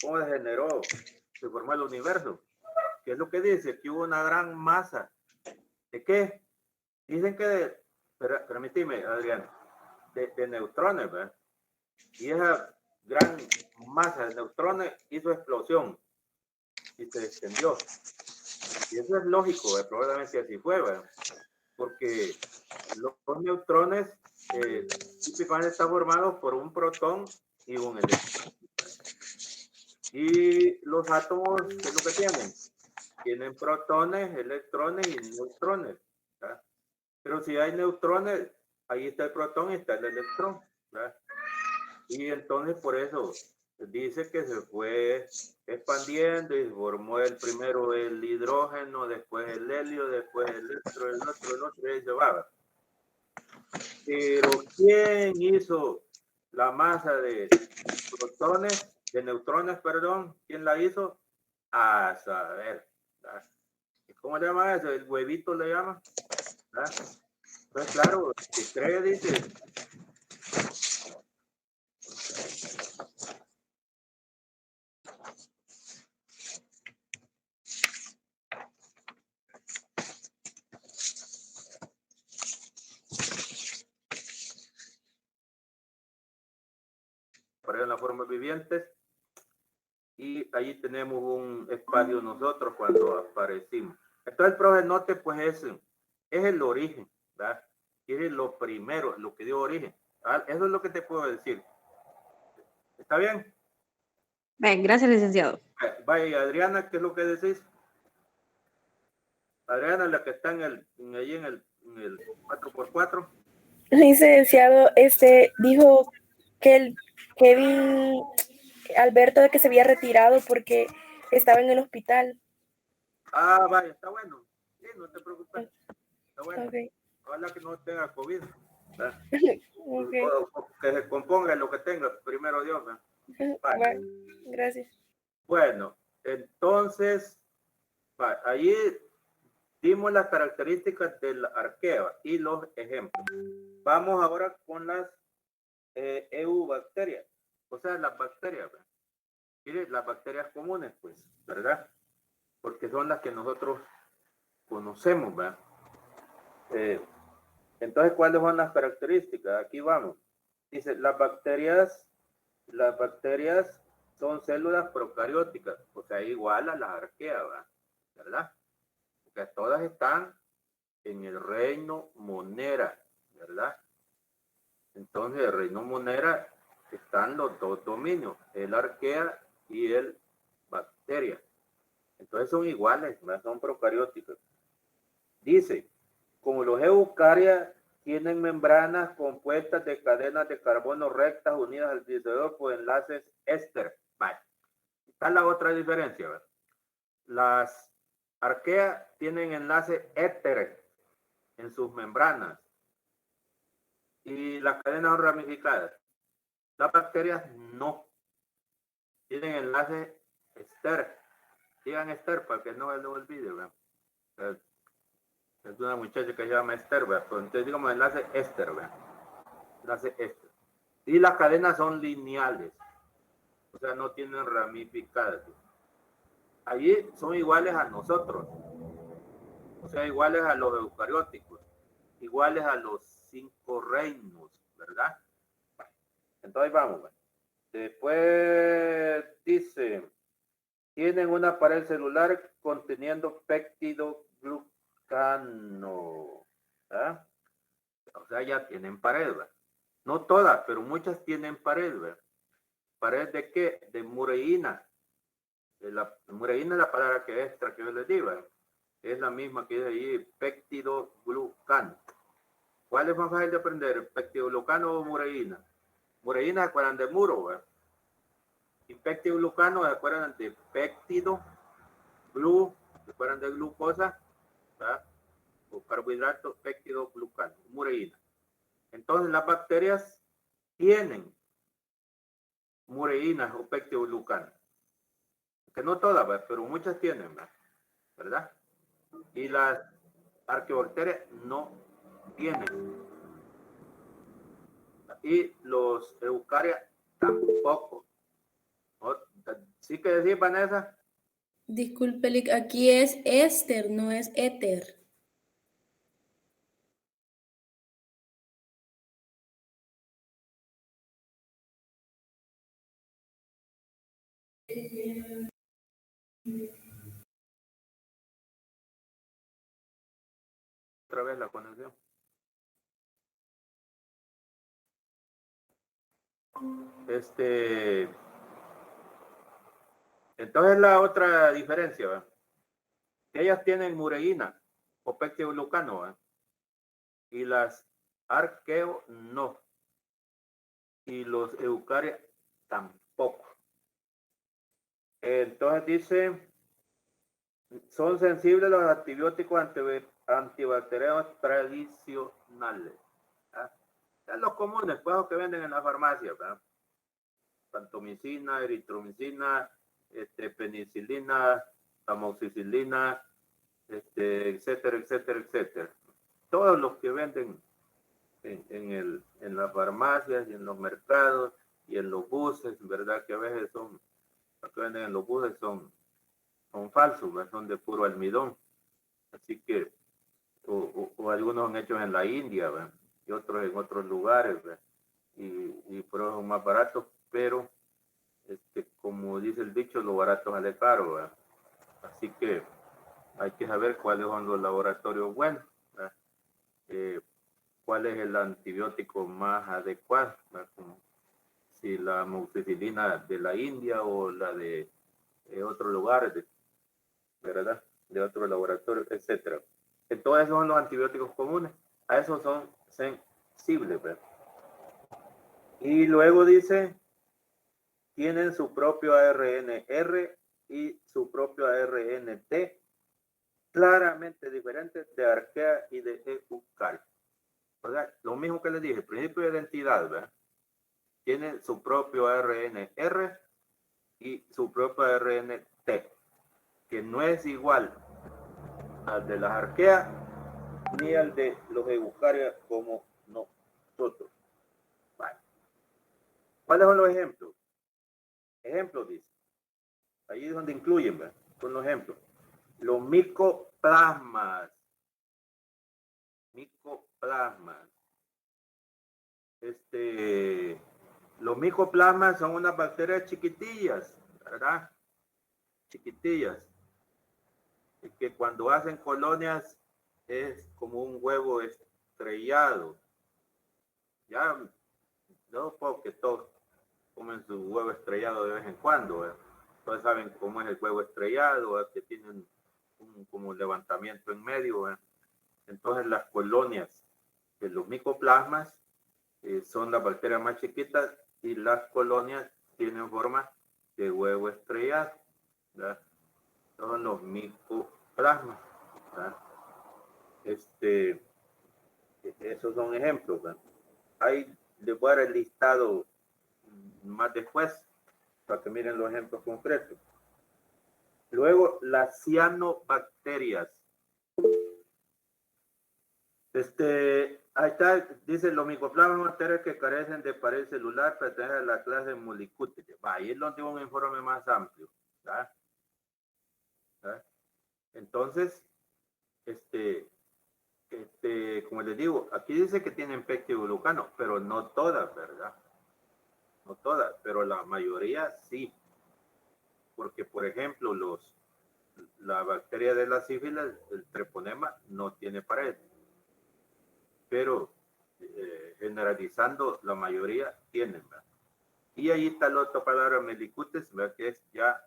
¿Cómo se generó? Se formó el universo. ¿Qué es lo que dice? Que hubo una gran masa. ¿De qué? Dicen que, permíteme, Adrián, de neutrones, ¿verdad? Y esa gran masa de neutrones hizo explosión y se extendió. Y eso es lógico, probablemente así fue, ¿verdad? Porque los neutrones típicamente están formados por un protón y un electrón. Y los átomos, ¿qué es lo que tienen? Tienen protones, electrones y neutrones, ¿verdad? Pero si hay neutrones, ahí está el protón y está el electrón, ¿verdad? Y entonces por eso dice que se fue expandiendo y formó el primero el hidrógeno, después el helio, después el otro, y se va. Pero ¿quién hizo la masa de protones, de neutrones, perdón? ¿Quién la hizo? A saber, ¿verdad? ¿Cómo le llaman eso? El huevito le llaman, ¿verdad? Pues claro, si cree, dice. Para las formas vivientes. Y ahí tenemos un espacio nosotros cuando aparecimos. Entonces el progenote pues es el origen, ¿verdad? Es lo primero, lo que dio origen. Eso es lo que te puedo decir. ¿Está bien? Bien, gracias, licenciado. Vaya, Adriana, ¿qué es lo que decís? Adriana, la que está ahí en el 4x4. Licenciado, dijo que el Kevin Alberto de que se había retirado porque estaba en el hospital. Ah, vaya, está bueno. Sí, no te preocupes. Está bueno. Okay. Ojalá que no tenga COVID. Okay. O que se componga lo que tenga, primero Dios. Vale. Gracias. Bueno, entonces, ahí dimos las características del arquea y los ejemplos. Vamos ahora con las eubacterias, o sea, las bacterias, ¿verdad? Mire, las bacterias comunes, pues, ¿verdad? Porque son las que nosotros conocemos, ¿verdad? Entonces, ¿cuáles son las características? Aquí vamos. Dice, las bacterias son células procarióticas, o sea, igual a las arqueas, ¿verdad? Porque todas están en el reino Monera, ¿verdad? Entonces, el reino Monera están los dos dominios, el arquea y el bacteria. Entonces son iguales, ¿verdad? Son procarióticas. Dice, como los eucarias tienen membranas compuestas de cadenas de carbono rectas unidas al alrededor por enlaces éster. Vale. Está la otra diferencia, ¿verdad? Las arqueas tienen enlaces éteres en sus membranas y las cadenas son ramificadas. Las bacterias no. Tienen enlaces éster. Digan éster para que no lo olvide, ¿verdad? Es una muchacha que se llama Esther, ¿verdad? Entonces digamos enlace éster, ¿verdad? Enlace éster. Y las cadenas son lineales, o sea, no tienen ramificadas. Allí son iguales a nosotros. o sea, iguales a los eucarióticos, iguales a los 5 reinos, ¿verdad? Entonces vamos. Después dice, tienen una pared celular conteniendo peptidoglucano. ¿Ah? O sea, ya tienen pared, ¿verdad? No todas, pero muchas tienen pared, ¿verdad? ¿Pared de qué? De mureína. La mureína es la palabra que extra que yo les digo, ¿verdad? Es la misma que dice ahí, peptidoglucano. ¿Cuál es más fácil de aprender? ¿Peptidoglucano o mureína? Mureína se acuerdan de muro, ¿verdad? Y peptidoglucano se acuerdan de péptido, se acuerdan de glucosa, ¿verdad? O carbohidratos, peptidoglucano, mureína. Entonces las bacterias tienen mureína o peptidoglucano. Que no todas, ¿verdad? Pero muchas tienen, ¿verdad? Y las arqueobacterias no tienen. Y los eucarias tampoco. ¿Sí que decís, Vanessa? Disculpe, aquí es éster, no es éter. Otra vez la conexión. Entonces la otra diferencia, ¿verdad? Ellas tienen mureína o peptidoglucano, ¿verdad? Y las arqueo no. Y los eucarias tampoco. Entonces dice, son sensibles a los antibióticos antibacterianos tradicionales. ¿Ah? Son los comunes, pues, los que venden en la farmacia, ¿verdad? Pantomicina, eritromicina, penicilina, amoxicilina, etcétera, etcétera, etcétera. Todos los que venden en las farmacias y en los mercados y en los buses, ¿verdad? Que a veces son, los que venden en los buses son falsos, ¿verdad? Son de puro almidón. Así que, o algunos son hechos en la India, ¿verdad? Y otros en otros lugares, ¿verdad? Y por eso son más baratos, pero como dice el dicho, lo barato sale caro, ¿verdad? Así que hay que saber cuáles son los laboratorios buenos, ¿verdad? Cuál es el antibiótico más adecuado, ¿verdad? Como si la amoxicilina de la India o la de otros lugares, ¿verdad? De otro laboratorio, etcétera. Entonces esos son los antibióticos comunes, a esos son sensibles, ¿verdad? Y luego dice, tienen su propio ARN-R y su propio ARN-T, claramente diferentes de arquea y de eucaria. ¿Verdad? Lo mismo que les dije, el principio de identidad, ¿verdad? Tiene su propio ARN-R y su propio ARN-T, que no es igual al de las arqueas ni al de los eucarias como nosotros. Vale. ¿Cuáles son los ejemplos? Ejemplos, dice. Ahí es donde incluyen, ¿verdad? Son los ejemplos. Los micoplasmas. Micoplasmas. Los micoplasmas son unas bacterias chiquitillas, ¿verdad? Chiquitillas. Que cuando hacen colonias es como un huevo estrellado. Ya, no porque todos comen su huevo estrellado de vez en cuando, ¿verdad? Todos saben cómo es el huevo estrellado, ¿verdad? Que tienen como un levantamiento en medio, ¿verdad? Entonces las colonias de los micoplasmas son las bacterias más chiquitas y las colonias tienen forma de huevo estrellado, ¿verdad? Son los micoplasmas, ¿verdad? Esos son ejemplos, ¿verdad? Ahí les voy a dar el listado más después para que miren los ejemplos concretos. Luego, las cianobacterias. Ahí está, dice, los micoplasmas bacterias que carecen de pared celular pertenecen a la clase Molicutidae. Ahí es donde un informe más amplio, ¿verdad? ¿verdad? Entonces, como les digo, aquí dice que tienen pectibulucano, pero no todas, ¿verdad? No todas, pero la mayoría sí. Porque, por ejemplo, la bacteria de la sífilis, el treponema, no tiene pared. Pero generalizando, la mayoría tienen, ¿verdad? Y ahí está la otra palabra, melicutes, ¿verdad? Que es ya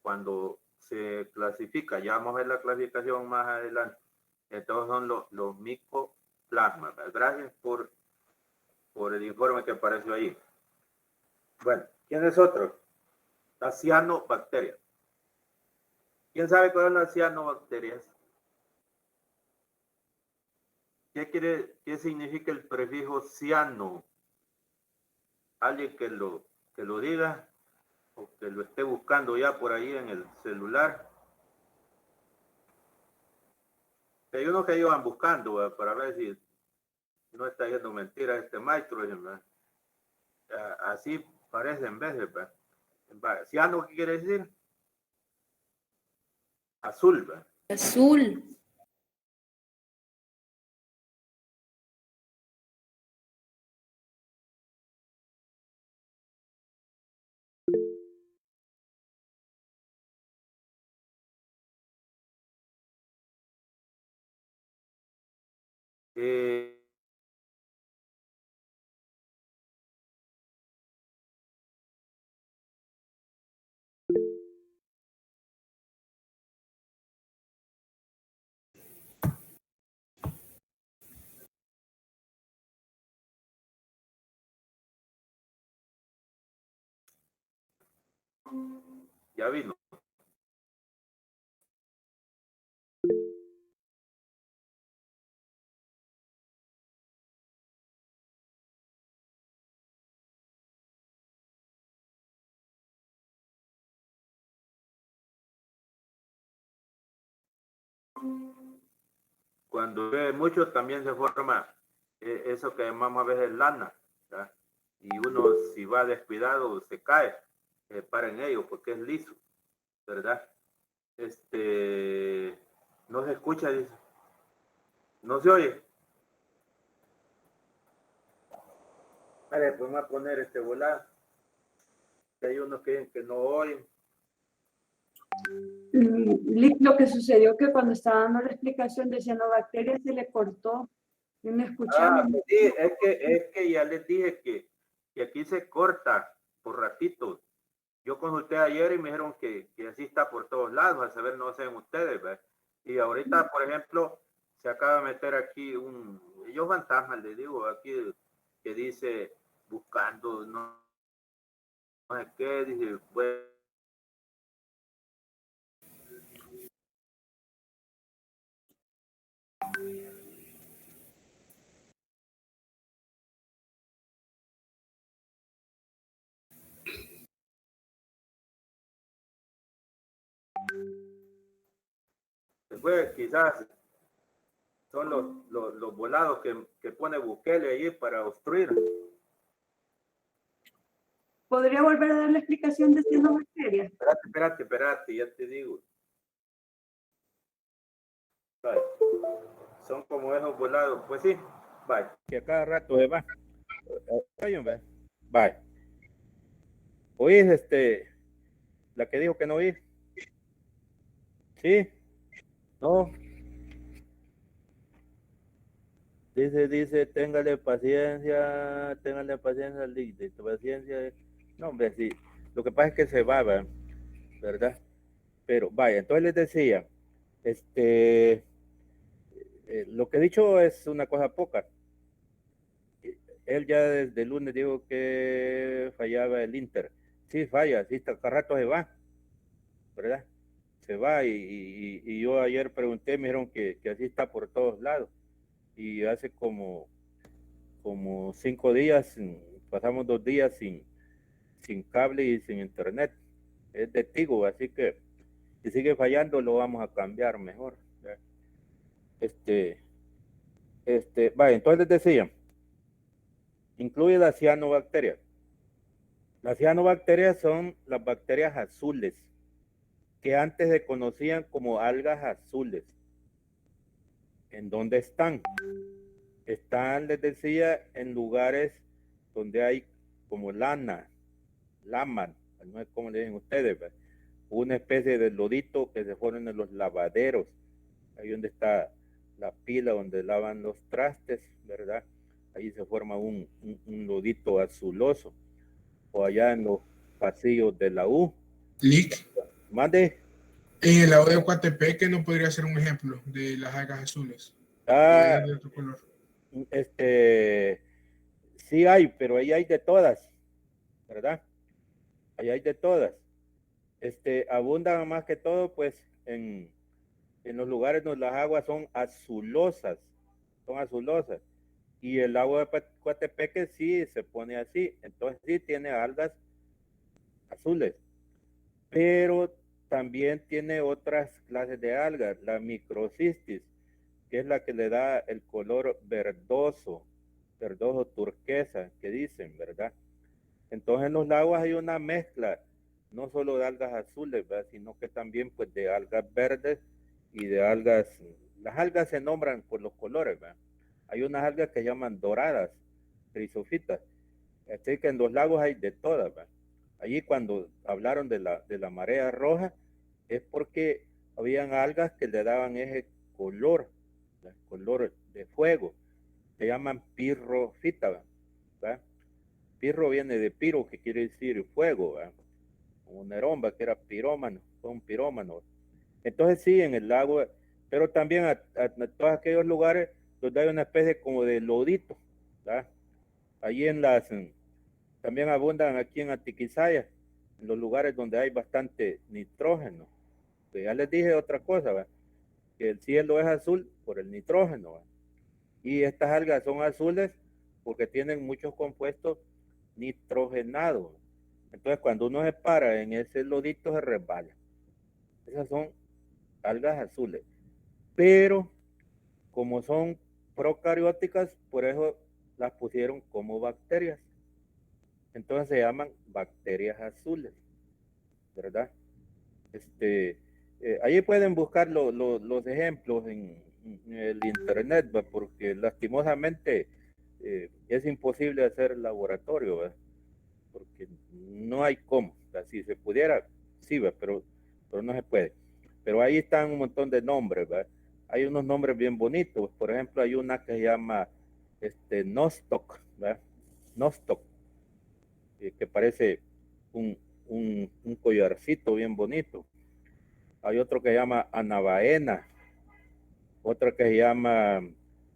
cuando se clasifica, ya vamos a ver la clasificación más adelante. Entonces son los micoplasmas, ¿verdad? Gracias por el informe que apareció ahí. Bueno, ¿quién es otro? Las cianobacterias. ¿Quién sabe cuáles son las cianobacterias? ¿Qué significa el prefijo ciano? ¿Alguien que lo diga o que lo esté buscando ya por ahí en el celular? Hay unos que ellos van buscando, ¿verdad? Para ver si no está diciendo mentira este maestro, ¿verdad? Así parece en vez de, ¿verdad? Ciano, ¿qué quiere decir? Azul, ¿verdad? Azul. Eh, ya vino. Cuando llueve mucho también se forma eso que llamamos a veces lana, ¿verdad? Y uno si va descuidado se cae, para en ello porque es liso, ¿verdad? No se escucha, dice. No se oye. Vale, pues vamos a poner este volar. Hay unos que no oyen. Lo que sucedió que cuando estaba dando la explicación de cianobacterias se le cortó y no escuchamos. Pues sí, es que ya les dije que aquí se corta por ratitos. Yo consulté ayer y me dijeron que así está por todos lados, a saber, no sé ustedes, ¿verdad? Y ahorita, por ejemplo, se acaba de meter aquí yo fantasma, les digo, aquí que dice buscando, no sé qué, dice, pues, después quizás son los volados que pone Bukele ahí para obstruir. ¿Podría volver a dar la explicación de cianobacterias? Espérate, ya te digo. Vale. Son como esos volados, pues sí, bye. Que a cada rato se va. Bye. ¿Oís la que dijo que no oí? ¿Sí? ¿No? Dice, téngale paciencia, paciencia. No, hombre, sí. Lo que pasa es que se va, ¿verdad? Pero vaya, entonces les decía, lo que he dicho es una cosa poca. Él ya desde el lunes dijo que fallaba el Inter. Sí, falla, sí, cada rato se va, ¿verdad? Se va y yo ayer pregunté, me dijeron que así está por todos lados. Y hace como 5 días, pasamos 2 días sin cable y sin internet. Es de Tigo, así que si sigue fallando lo vamos a cambiar mejor. Va, entonces les decía, incluye las cianobacterias. Las cianobacterias son las bacterias azules, que antes se conocían como algas azules. ¿En dónde están? Están, les decía, en lugares donde hay como lama, no sé cómo le dicen ustedes, ¿verdad? Una especie de lodito que se forman en los lavaderos, ahí donde está la pila donde lavan los trastes, ¿verdad? Ahí se forma un lodito azuloso, o allá en los pasillos de la U. Lick, Mande. en el lago de Coatepeque no podría ser un ejemplo de las algas azules. Ah, De otro color. sí hay, pero ahí hay de todas, ¿verdad? Ahí hay de todas. Abundan más que todo, pues, en los lugares donde las aguas son azulosas, y el agua de Coatepeque sí se pone así, entonces sí tiene algas azules, pero también tiene otras clases de algas, la microcistis, que es la que le da el color verdoso turquesa, que dicen, ¿verdad? Entonces en los lagos hay una mezcla, no solo de algas azules, ¿verdad? Sino que también pues de algas verdes y de algas, las algas se nombran por los colores, ¿verdad? Hay unas algas que llaman doradas, crisofitas, así que en los lagos hay de todas, ¿verdad? Allí cuando hablaron de la marea roja, es porque habían algas que le daban ese color, el color de fuego, se llaman pirrofita, ¿verdad? Pirro viene de piro, que quiere decir fuego, ¿verdad? Como Nerón, que era pirómano, fue un pirómano. Entonces sí, en el lago, pero también a todos aquellos lugares donde hay una especie como de lodito, ¿verdad? Allí también abundan aquí en Atiquizaya, en los lugares donde hay bastante nitrógeno. Pues ya les dije otra cosa, ¿verdad? Que el cielo es azul por el nitrógeno, ¿verdad? Y estas algas son azules porque tienen muchos compuestos nitrogenados. Entonces, cuando uno se para en ese lodito, se resbala. Esas son algas azules. Pero, como son procarióticas, por eso las pusieron como bacterias. Entonces se llaman bacterias azules, ¿verdad? Ahí pueden buscar los ejemplos en el internet, ¿va? Porque lastimosamente es imposible hacer laboratorio, ¿va? Porque no hay cómo. O sea, si se pudiera, sí, ¿va? Pero no se puede. Pero ahí están un montón de nombres, ¿va? Hay unos nombres bien bonitos. Por ejemplo, hay una que se llama Nostoc, ¿va? Nostoc, que parece un, un collarcito bien bonito. Hay otro que se llama anabaena, otro que se llama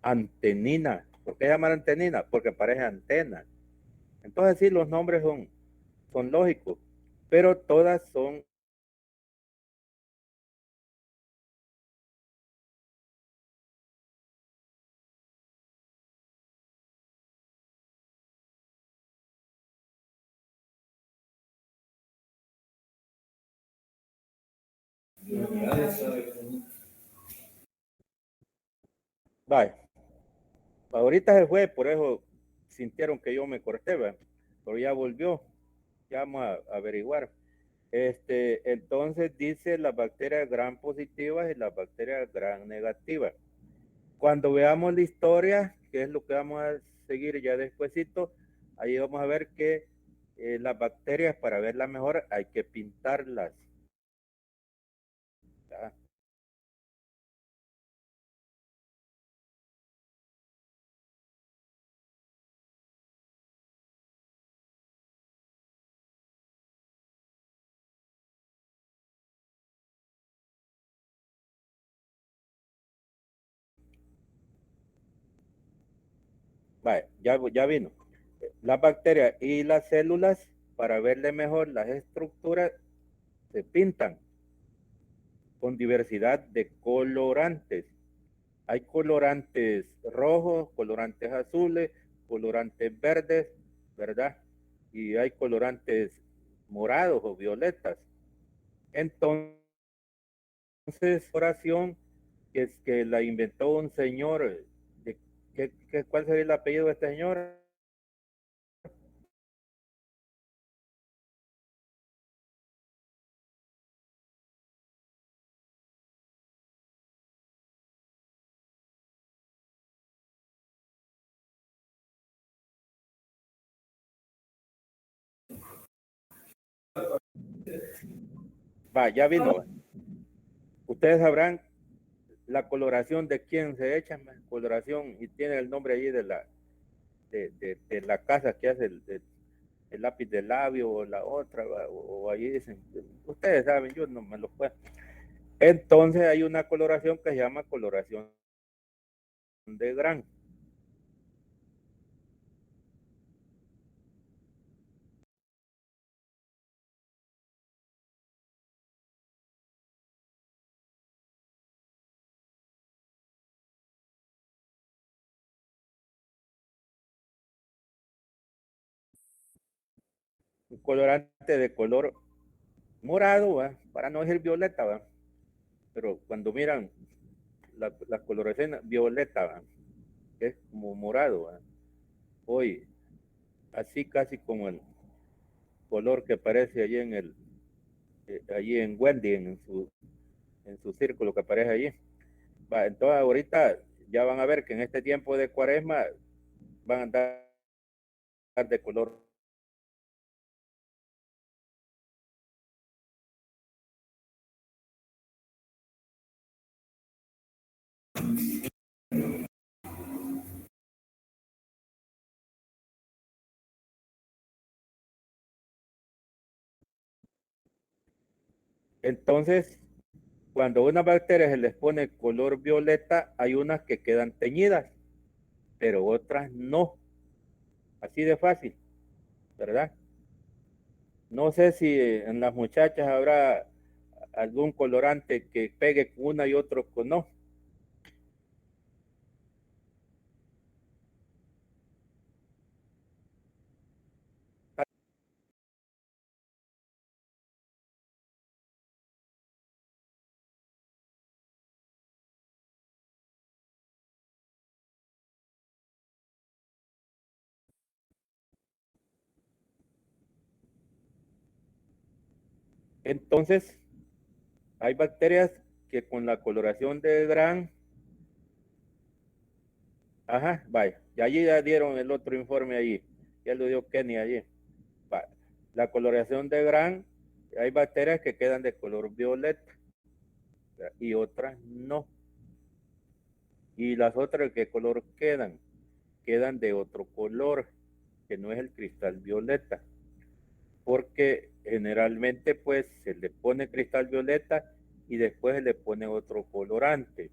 antenina. ¿Por qué llaman antenina? Porque parece antena. Entonces sí, los nombres son lógicos, pero todas son vaya. Ahorita se fue, por eso sintieron que yo me corté, ¿verdad? Pero ya volvió. Ya vamos a averiguar. Entonces dice las bacterias gram positivas y las bacterias gram negativas. Cuando veamos la historia, que es lo que vamos a seguir ya despuesito, ahí vamos a ver que las bacterias, para verlas mejor, hay que pintarlas. ¿Ya? Vale, ya vino. Las bacterias y las células, para verle mejor las estructuras, se pintan con diversidad de colorantes. Hay colorantes rojos, colorantes azules, colorantes verdes, ¿verdad? Y hay colorantes morados o violetas. Entonces, oración que es que la inventó un señor, ¿cuál sería el apellido de este señor? Va, ya vino. Va. Ustedes sabrán la coloración de quién se echa, coloración, y tiene el nombre ahí de la casa que hace el lápiz de labio o la otra, o ahí dicen, ustedes saben, yo no me lo puedo. Entonces hay una coloración que se llama coloración de Gram. Un colorante de color morado, ¿va? Para no decir violeta, ¿va? Pero cuando miran la coloración violeta, ¿va? Que es como morado, ¿va? Hoy, así casi como el color que aparece allí allí en Wendy, en su círculo que aparece allí. Va, entonces ahorita ya van a ver que en este tiempo de cuaresma van a andar de color. Entonces, cuando a unas bacterias se les pone color violeta, hay unas que quedan teñidas, pero otras no. Así de fácil, ¿verdad? No sé si en las muchachas habrá algún colorante que pegue con una y otro con no. Entonces, hay bacterias que con la coloración de Gram, ajá, vaya, y allí ya dieron el otro informe allí, ya lo dio Kenny allí. Vaya. La coloración de Gram, hay bacterias que quedan de color violeta y otras no. Y las otras, ¿qué color quedan? Quedan de otro color, que no es el cristal violeta. Porque generalmente pues se le pone cristal violeta y después se le pone otro colorante.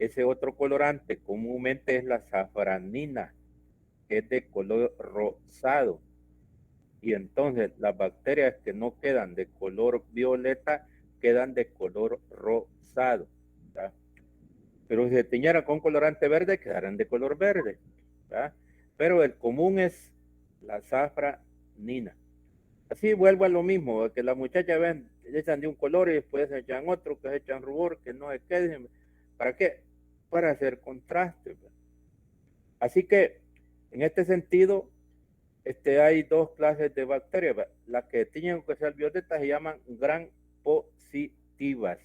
Ese otro colorante comúnmente es la safranina, que es de color rosado. Y entonces las bacterias que no quedan de color violeta quedan de color rosado, ¿verdad? Pero si se tiñera con colorante verde, quedarán de color verde, ¿verdad? Pero el común es la safranina. Así vuelvo a lo mismo, que las muchachas ven, echan de un color y después echan otro, que echan rubor, que no es que, ¿para qué? Para hacer contraste. Así que en este sentido, hay dos clases de bacterias. Las que tienen que ser violetas se llaman gram positivas.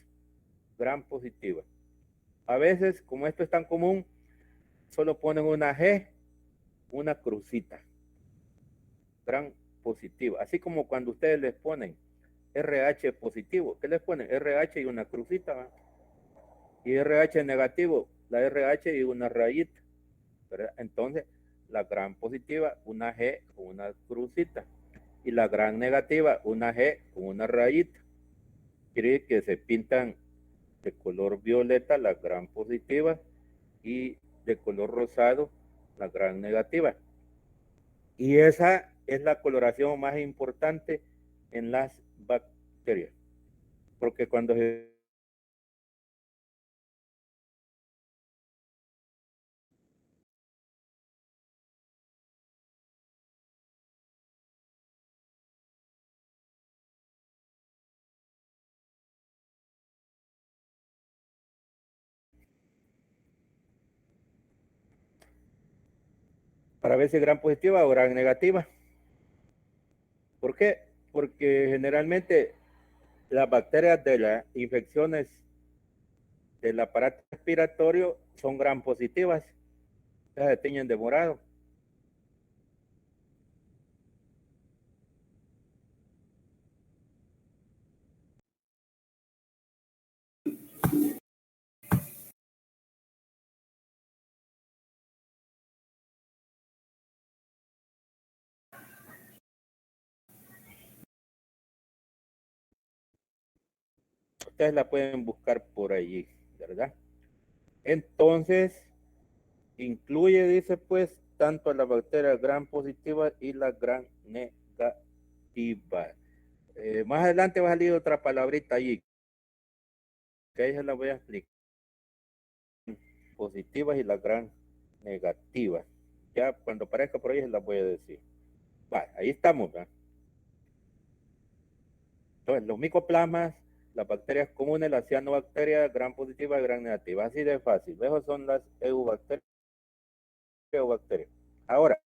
Gram positivas. A veces, como esto es tan común, solo ponen una G, una crucita. Gram positiva. Así como cuando ustedes les ponen RH positivo, ¿qué les ponen? RH y una crucita, ¿va? Y RH negativo, la RH y una rayita, ¿verdad? Entonces, la Gram positiva, una G con una crucita. Y la Gram negativa, una G con una rayita. Quiere decir que se pintan de color violeta la Gram positiva y de color rosado la Gram negativa. Y esa es la coloración más importante en las bacterias. Porque cuando se para ver si es Gram positiva o Gram negativa. ¿Por qué? Porque generalmente las bacterias de las infecciones del aparato respiratorio son Gram positivas, se tiñen de morado. Ustedes la pueden buscar por allí, ¿verdad? Entonces, incluye, dice, pues, tanto la bacteria gram positiva y la gram negativa. Más adelante va a salir otra palabrita allí, que ahí se la voy a explicar. Positivas y la gram negativa. Ya cuando aparezca por ahí se las voy a decir. Vale, ahí estamos, ¿verdad? Entonces, los micoplasmas, las bacterias comunes, las cianobacterias, gram positiva y gram negativa. Así de fácil. Esas son las eubacterias. Ahora,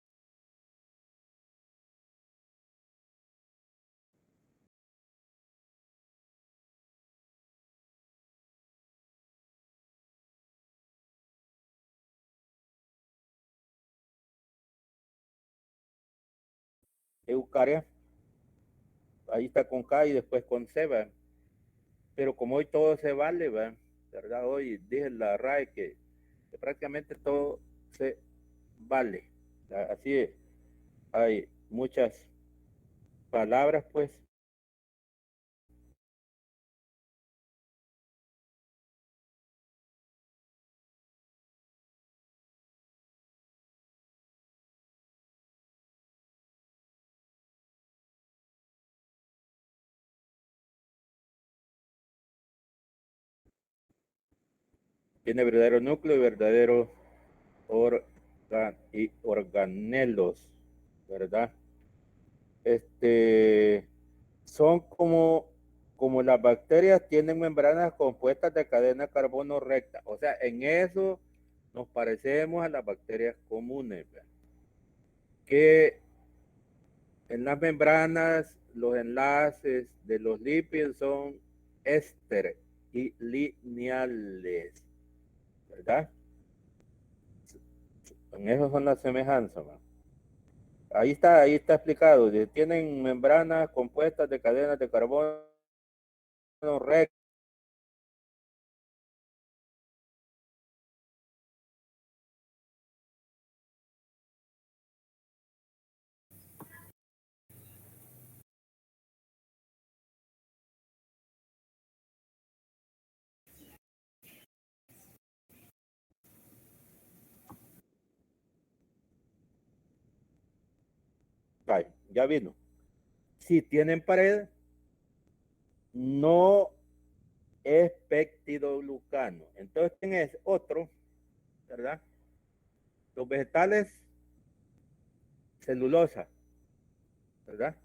eucaria, ahí está con K y después con C, ¿verdad? Pero como hoy todo se vale, ¿verdad? Hoy dije la RAE que prácticamente todo se vale. Así es. Hay muchas palabras, pues. Tiene verdadero núcleo y verdadero organelos, ¿verdad? Son como las bacterias tienen membranas compuestas de cadena de carbono recta. O sea, en eso nos parecemos a las bacterias comunes, ¿verdad? Que en las membranas los enlaces de los lípidos son éster y lineales, ¿verdad? En eso son las semejanzas, ¿verdad? Ahí está explicado. Tienen membranas compuestas de cadenas de carbono rectas. Ay, ya vino. Si tienen pared, no es pectidoglucano. Entonces, ¿quién es? Otro, ¿verdad? Los vegetales, celulosa, ¿verdad?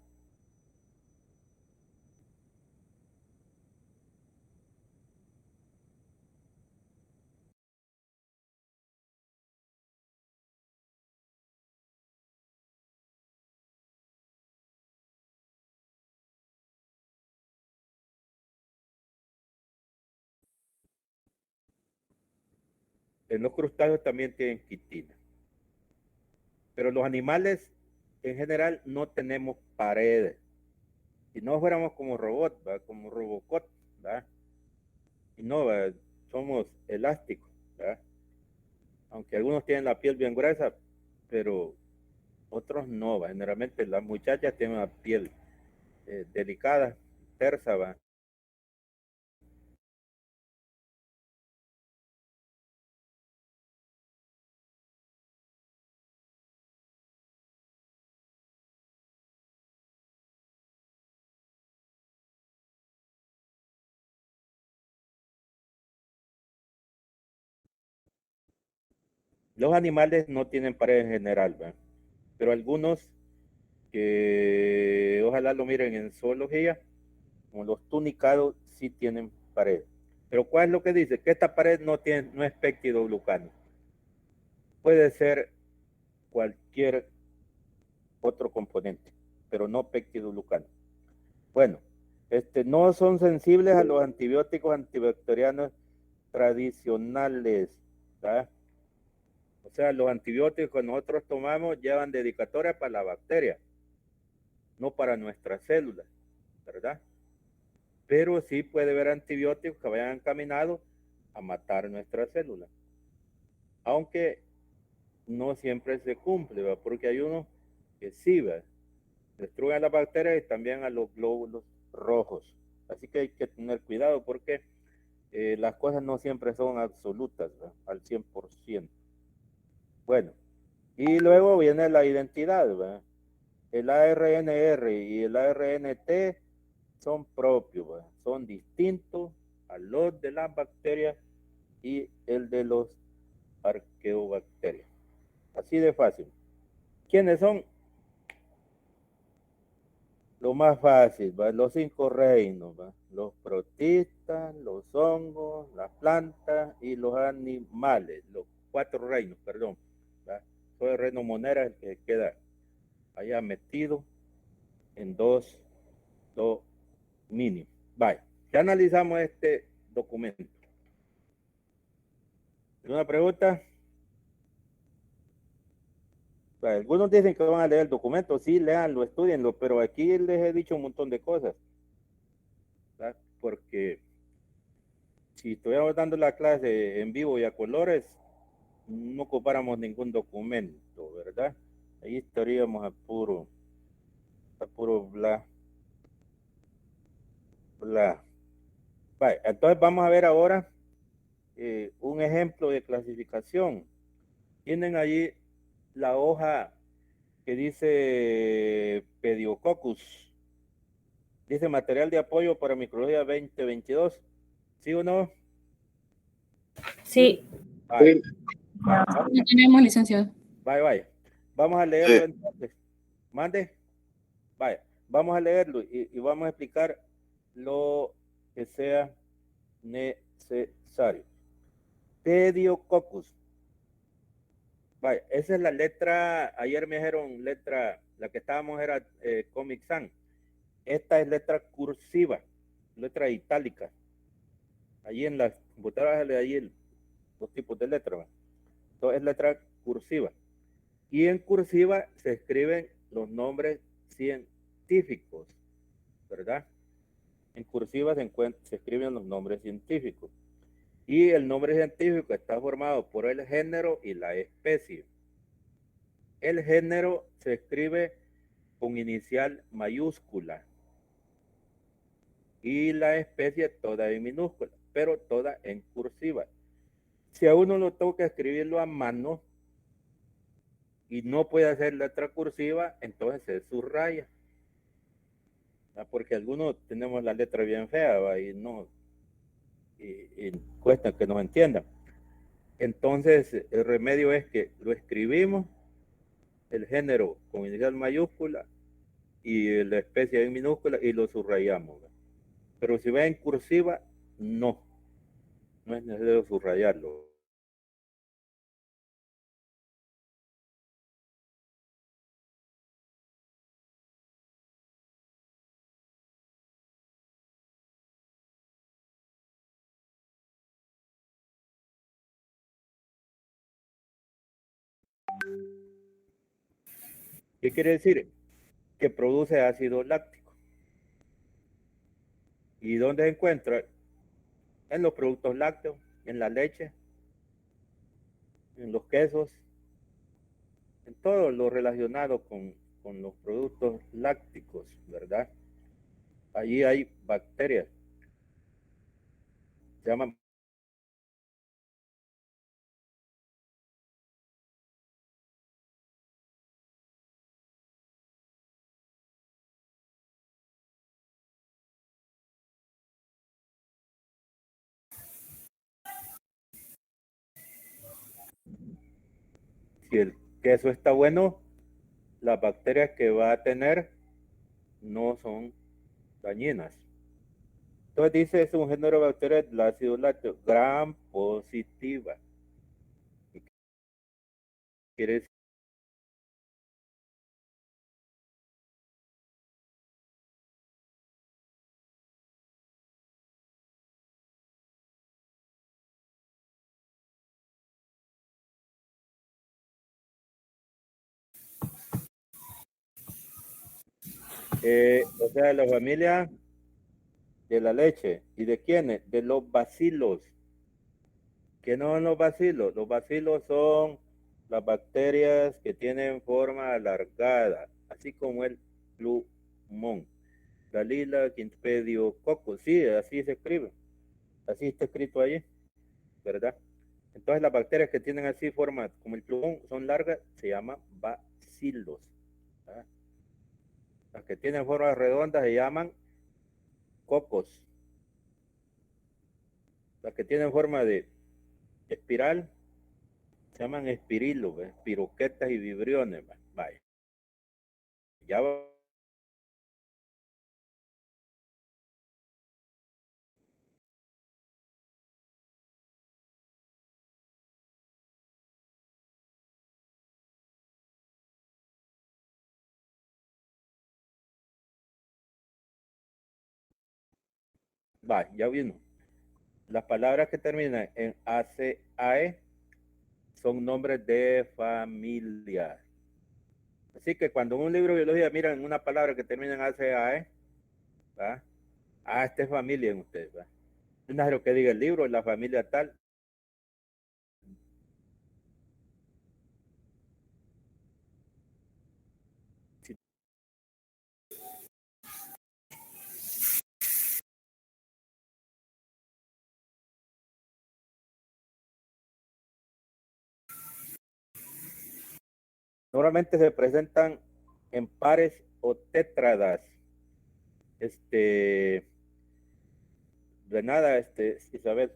En los crustáceos también tienen quitina. Pero los animales, en general, no tenemos paredes. Si no fuéramos como robots, ¿verdad? Como Robocop, ¿verdad? Y no, ¿verdad? Somos elásticos, ¿verdad? Aunque algunos tienen la piel bien gruesa, pero otros no, ¿verdad? Generalmente las muchachas tienen una piel delicada, tersa, ¿verdad? Los animales no tienen pared en general, ¿verdad? Pero algunos que ojalá lo miren en zoología, como los tunicados, sí tienen pared. Pero ¿cuál es lo que dice? Que esta pared no es pectidoglucano. Puede ser cualquier otro componente, pero no pectidoglucano. Bueno, no son sensibles a los antibióticos antibacterianos tradicionales, ¿verdad? O sea, los antibióticos que nosotros tomamos llevan dedicatoria para la bacteria, no para nuestras células, ¿verdad? pero sí puede haber antibióticos que vayan encaminados a matar nuestras células. Aunque no siempre se cumple, ¿verdad? Porque hay unos que sí, ¿verdad? Destruyen las bacterias y también a los glóbulos rojos. Así que hay que tener cuidado porque las cosas no siempre son absolutas, ¿verdad? Al 100%. Bueno, y luego viene la identidad, ¿verdad? El ARNR y el ARNT son propios, ¿verdad? Son distintos a los de las bacterias y el de los arqueobacterias. Así de fácil. ¿Quiénes son? Lo más fácil, ¿va? Los 5 reinos, ¿va? Los protistas, los hongos, las plantas y los animales, los 4 reinos, perdón, ¿va? Todo el reino monera es el que queda allá metido en 2 dominios. Vaya, ya analizamos este documento. ¿Alguna pregunta? Vaya, algunos dicen que van a leer el documento, sí, léanlo, estudienlo, pero aquí les he dicho un montón de cosas, ¿va? Porque si estuviéramos dando la clase en vivo y a colores, no ocupáramos ningún documento, ¿verdad? Ahí estaríamos a puro bla, bla. Vale, entonces vamos a ver ahora un ejemplo de clasificación. Tienen allí la hoja que dice Pediococcus. Dice material de apoyo para microbiología 2022. ¿Sí o no? Sí, Vale. no tenemos licenciado. Vaya. Vamos a leerlo entonces. Mande. Vaya, vamos a leerlo y vamos a explicar lo que sea necesario. Pediococcus. Vaya, esa es la letra, ayer me dijeron letra, la que estábamos era Comic Sans. Esta es letra cursiva, letra itálica. Allí en las computadoras de allí los tipos de letras. ¿Va? Entonces es letra cursiva. Y en cursiva se escriben los nombres científicos, ¿verdad? En cursiva se escriben los nombres científicos. Y el nombre científico está formado por el género y la especie. El género se escribe con inicial mayúscula y la especie toda en minúscula, pero toda en cursiva. Si a uno lo toca escribirlo a mano y no puede hacer letra cursiva, entonces se subraya. Porque algunos tenemos la letra bien fea, ¿va? Y no, y cuesta que nos entiendan. Entonces, el remedio es que lo escribimos, el género con inicial mayúscula y la especie en minúscula y lo subrayamos. ¿Verdad? Pero si va en cursiva, no es necesario subrayarlo. ¿Qué quiere decir? Que produce ácido láctico. ¿Y dónde se encuentra? En los productos lácteos, en la leche, en los quesos, en todo lo relacionado con los productos lácticos, ¿verdad? Allí hay bacterias. Se llaman si el queso está bueno, las bacterias que va a tener no son dañinas. Entonces dice, es un género de bacterias del ácido lácteo, gram positiva. Quiere decir o sea, la familia de la leche. ¿Y de quiénes? De los bacilos. ¿Qué no son los bacilos? Los bacilos son las bacterias que tienen forma alargada, así como el plumón. Dalila quintpediococcus, sí, así se escribe. Así está escrito allí, ¿verdad? Entonces las bacterias que tienen así forma como el plumón son largas, se llaman bacilos. ¿Verdad? Las que tienen formas redondas se llaman cocos. Las que tienen forma de espiral se llaman espirilos, espiroquetas y vibriones. Vaya. Ya va. Va, ya vino. Las palabras que terminan en ACAE son nombres de familia. Así que cuando en un libro de biología miran una palabra que termina en ACAE, ¿va? Ah, esta es familia en ustedes, ¿va? No es lo que diga el libro, la familia tal. Normalmente se presentan en pares o tétradas. De nada, Isabel,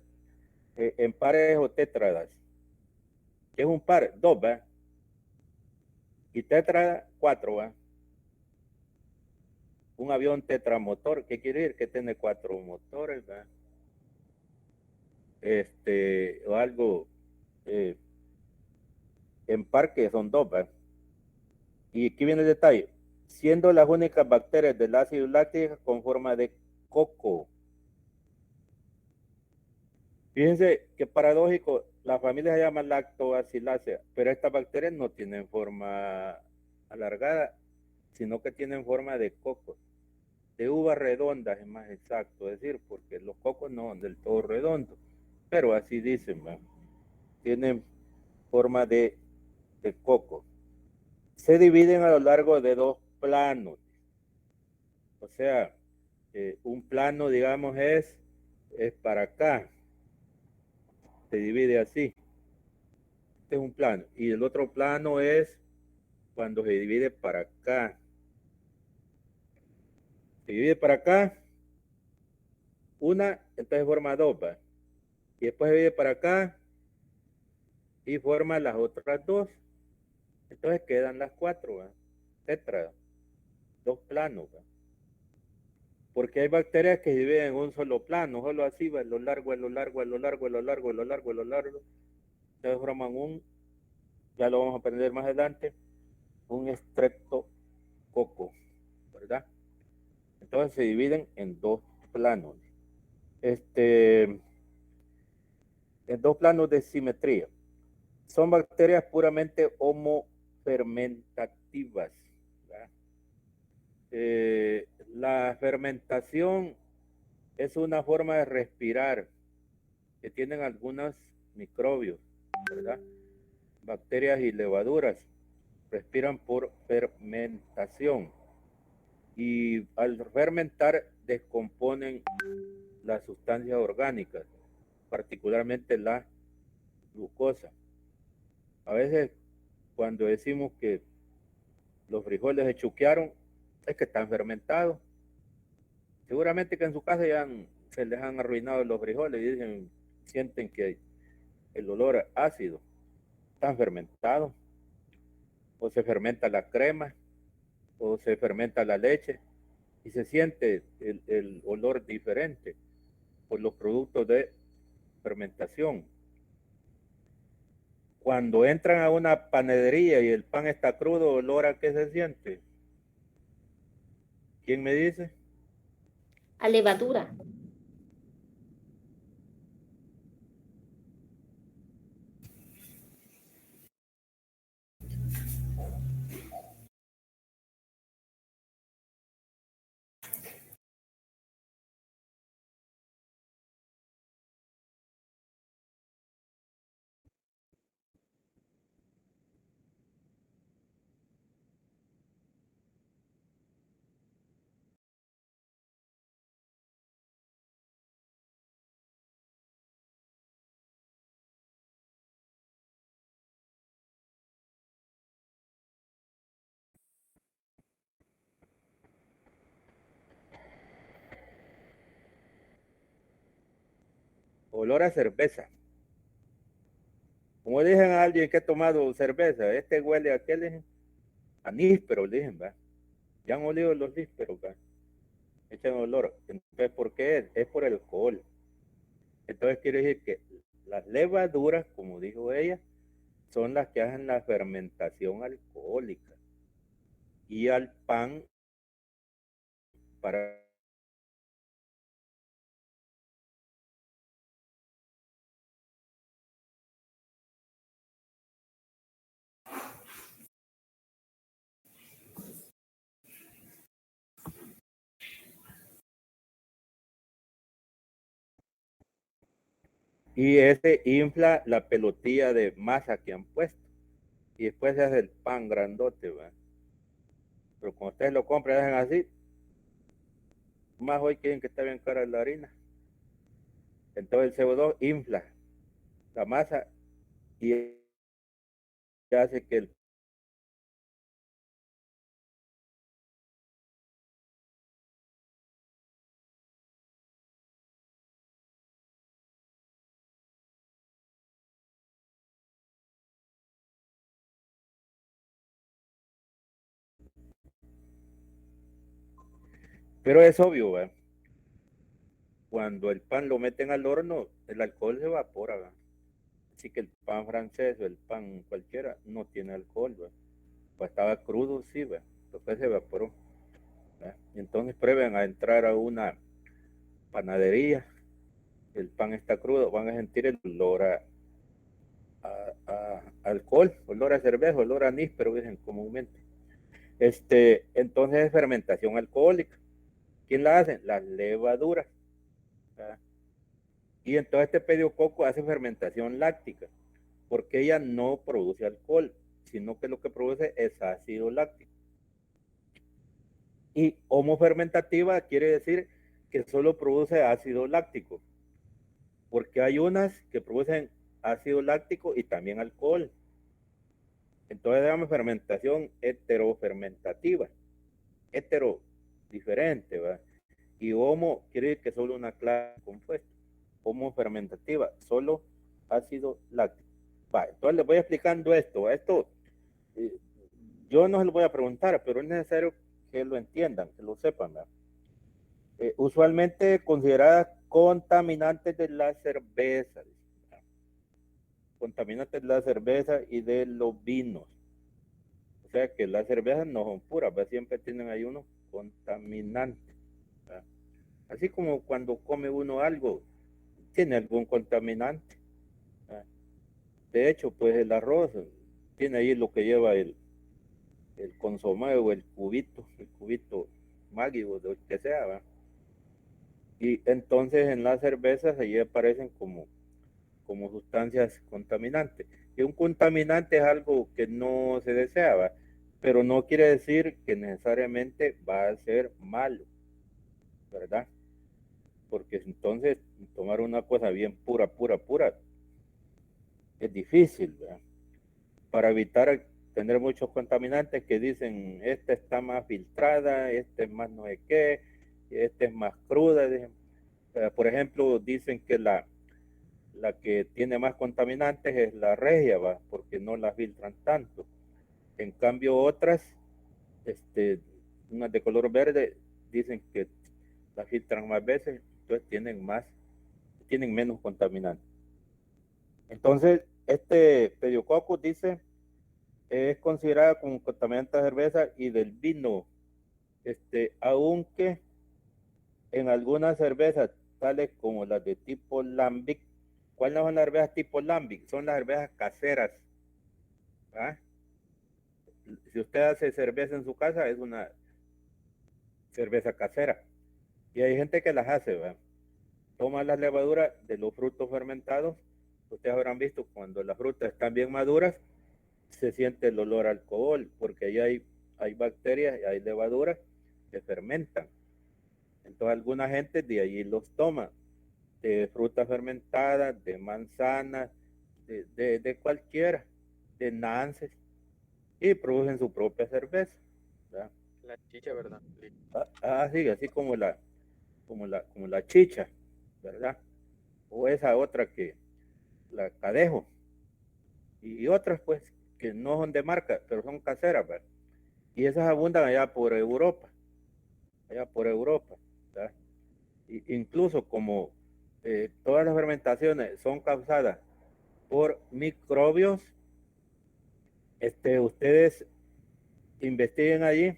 en pares o tétradas. ¿Qué es un par? Dos, ¿va? Y tétrada, cuatro, ¿va? Un avión tetramotor, ¿qué quiere decir? Que tiene cuatro motores, ¿va? O algo, en par que son dos, ¿va? Y aquí viene el detalle. Siendo las únicas bacterias del ácido láctico con forma de coco. Fíjense qué paradójico, la familia se llama Lactobacillacea, pero estas bacterias no tienen forma alargada, sino que tienen forma de coco, de uvas redondas, es más exacto decir, porque los cocos no son del todo redondos, pero así dicen, ¿va? Tienen forma de coco. Se dividen a lo largo de dos planos, o sea, un plano, digamos, es para acá, se divide así. Este es un plano. Y el otro plano es cuando se divide para acá. Se divide para acá, una, entonces forma dos, ¿va? Y después se divide para acá y forma las otras dos. Entonces quedan las cuatro, ¿va? Tetra, dos planos, ¿va? Porque hay bacterias que se dividen en un solo plano, solo así, ¿va? Lo largo, lo largo, lo largo, lo largo, lo largo, lo largo. Entonces forman ya lo vamos a aprender más adelante, un estreptococo, ¿verdad? Entonces se dividen en dos planos. En dos planos de simetría. Son bacterias puramente homofermentativas. La fermentación es una forma de respirar que tienen algunos microbios, ¿verdad? Bacterias y levaduras respiran por fermentación y al fermentar descomponen las sustancias orgánicas, particularmente la glucosa. A veces cuando decimos que los frijoles se chuquearon, es que están fermentados. Seguramente que en su casa ya se les han arruinado los frijoles y dicen, sienten que el olor ácido, están fermentados. O se fermenta la crema, o se fermenta la leche, y se siente el olor diferente por los productos de fermentación. Cuando entran a una panadería y el pan está crudo, ¿olor a qué se siente? ¿Quién me dice? A levadura. olor a cerveza. Como dicen a alguien que ha tomado cerveza, este huele a aquel a níspero, dicen, va. Ya han olido los nísperos, va. Echan olor. Entonces, ¿por qué es? Es por el alcohol. Entonces quiere decir que las levaduras, como dijo ella, son las que hacen la fermentación alcohólica. Y al pan para y ese infla la pelotilla de masa que han puesto. Y después se hace el pan grandote, ¿va? Pero cuando ustedes lo compran, dejan así. Más hoy quieren que está bien cara la harina. Entonces el CO2 infla la masa y hace que el... Pero es obvio, ¿va? Cuando el pan lo meten al horno, el alcohol se evapora, ¿va? Así que el pan francés o el pan cualquiera no tiene alcohol, ¿va? Pues estaba crudo, sí, ¿va? Después se evaporó, ¿va? Entonces prueben a entrar a una panadería, el pan está crudo, van a sentir el olor a alcohol, olor a cerveza, olor a níspero, dicen comúnmente. Entonces es fermentación alcohólica. ¿Quién la hace? Las levaduras, ¿verdad? Y entonces este pediococo hace fermentación láctica, porque ella no produce alcohol, sino que lo que produce es ácido láctico. Y homofermentativa quiere decir que solo produce ácido láctico, porque hay unas que producen ácido láctico y también alcohol. Entonces se llama fermentación heterofermentativa. Hetero, diferente, ¿va? Y homo quiere decir que solo una clase compuesta. Homo fermentativa, solo ácido láctico. Va, entonces les voy explicando esto. Esto yo no se lo voy a preguntar, pero es necesario que lo entiendan, que lo sepan, ¿verdad? Usualmente consideradas contaminantes de la cerveza, ¿verdad? Contaminantes de la cerveza y de los vinos. O sea que las cervezas no son puras, ¿verdad? Siempre tienen ahí unos contaminantes, ¿verdad? Así como cuando come uno algo, tiene algún contaminante, ¿verdad? De hecho, pues el arroz tiene ahí lo que lleva el consomé o el cubito Maggi o de lo que sea, ¿verdad? Y entonces en las cervezas ahí aparecen como sustancias contaminantes. Y un contaminante es algo que no se deseaba, pero no quiere decir que necesariamente va a ser malo, ¿verdad? Porque entonces tomar una cosa bien pura es difícil, ¿verdad? Para evitar tener muchos contaminantes que dicen, esta está más filtrada, este es más no sé qué, este es más cruda. Por ejemplo, dicen que la que tiene más contaminantes es la regia, ¿va? Porque no la filtran tanto. En cambio otras, unas de color verde, dicen que la filtran más veces, entonces tienen menos contaminantes. Entonces, este pediococcus dice, es considerada como contaminante de cerveza y del vino, aunque en algunas cervezas, tales como las de tipo Lambic. ¿Cuáles son las cervezas tipo Lambic? Son las cervezas caseras, ¿ah? Si usted hace cerveza en su casa, es una cerveza casera. Y hay gente que las hace, ¿verdad? Toma las levaduras de los frutos fermentados. Ustedes habrán visto cuando las frutas están bien maduras, se siente el olor a alcohol, porque ahí hay bacterias y hay levaduras que fermentan. Entonces alguna gente de allí los toma, de frutas fermentadas, de manzanas, de cualquiera, de nances, y producen su propia cerveza, ¿verdad? La chicha, ¿verdad? Sí, así como la chicha, ¿verdad? o esa otra que la Cadejo, y otras pues que no son de marca, pero son caseras, ¿verdad? Y esas abundan allá por Europa, ¿verdad? Incluso como todas las fermentaciones son causadas por microbios, ustedes investiguen allí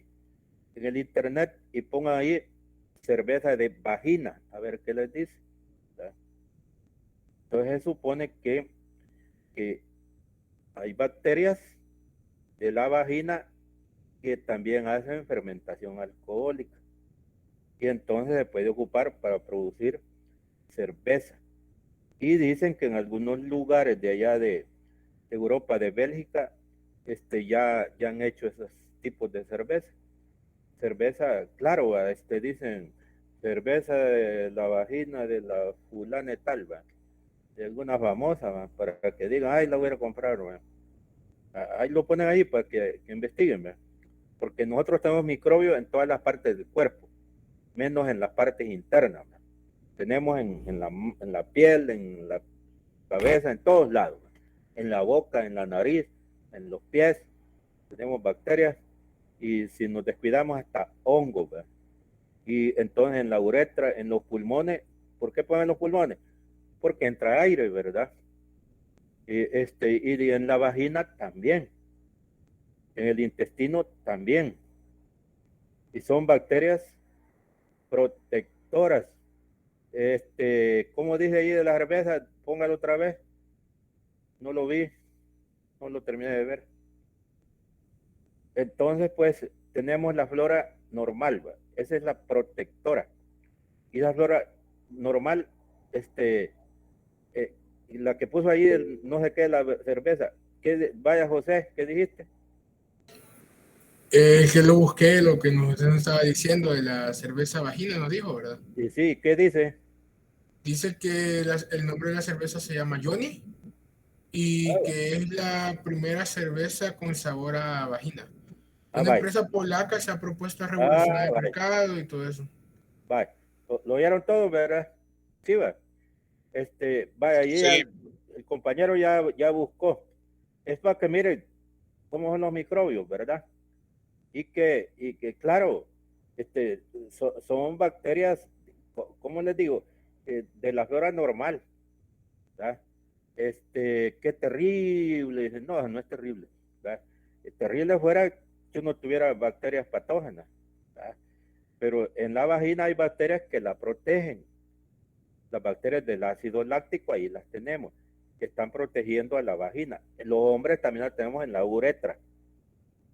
en el internet y pongan ahí cerveza de vagina, a ver qué les dice, ¿verdad? Entonces se supone que hay bacterias de la vagina que también hacen fermentación alcohólica y entonces se puede ocupar para producir cerveza. Y dicen que en algunos lugares de allá de Europa, de Bélgica, ya han hecho esos tipos de cerveza. Cerveza, claro, dicen cerveza de la vagina de la fulana y tal, ¿va? De alguna famosa, ¿va? Para que digan, ay, la voy a comprar, ¿va? Ahí lo ponen ahí para que investiguen, ¿va? Porque nosotros tenemos microbios en todas las partes del cuerpo, menos en las partes internas, ¿va? Tenemos en la piel, en la cabeza, en todos lados, ¿va? En la boca, en la nariz, en los pies, tenemos bacterias y si nos descuidamos hasta hongos, ¿va? Y entonces en la uretra, en los pulmones, ¿por qué ponen los pulmones? Porque entra aire, ¿verdad? Y en la vagina también, en el intestino también. Y son bacterias protectoras. ¿Cómo dice ahí de la cerveza? Póngalo otra vez. No lo vi, no lo terminé de ver. Entonces, pues, tenemos la flora normal, ¿va? Esa es la protectora. Y la flora normal, eh, y la que puso ahí, no sé qué, la cerveza. Vaya, José, ¿qué dijiste? Que lo busqué, lo que nos estaba diciendo de la cerveza vagina, nos dijo, ¿verdad? Y sí, ¿qué dice? Dice que el nombre de la cerveza se llama Johnny y que es la primera cerveza con sabor a vagina. Ah, Una vaya. empresa polaca se ha propuesto a Ah, revolucionar el vaya, mercado y todo eso. vaya. Lo oyeron todo, ¿verdad? Sí, va. Vaya, ahí Sí, el compañero ya buscó. Es para que miren cómo son los microbios, ¿verdad? Y que claro, son bacterias, ¿cómo les digo? De la flora normal, ¿verdad? Qué terrible. Dicen, no, no es terrible, ¿verdad? Terrible fuera que uno tuviera bacterias patógenas, ¿verdad? Pero en la vagina hay bacterias que la protegen. Las bacterias del ácido láctico, ahí las tenemos, que están protegiendo a la vagina. Los hombres también las tenemos en la uretra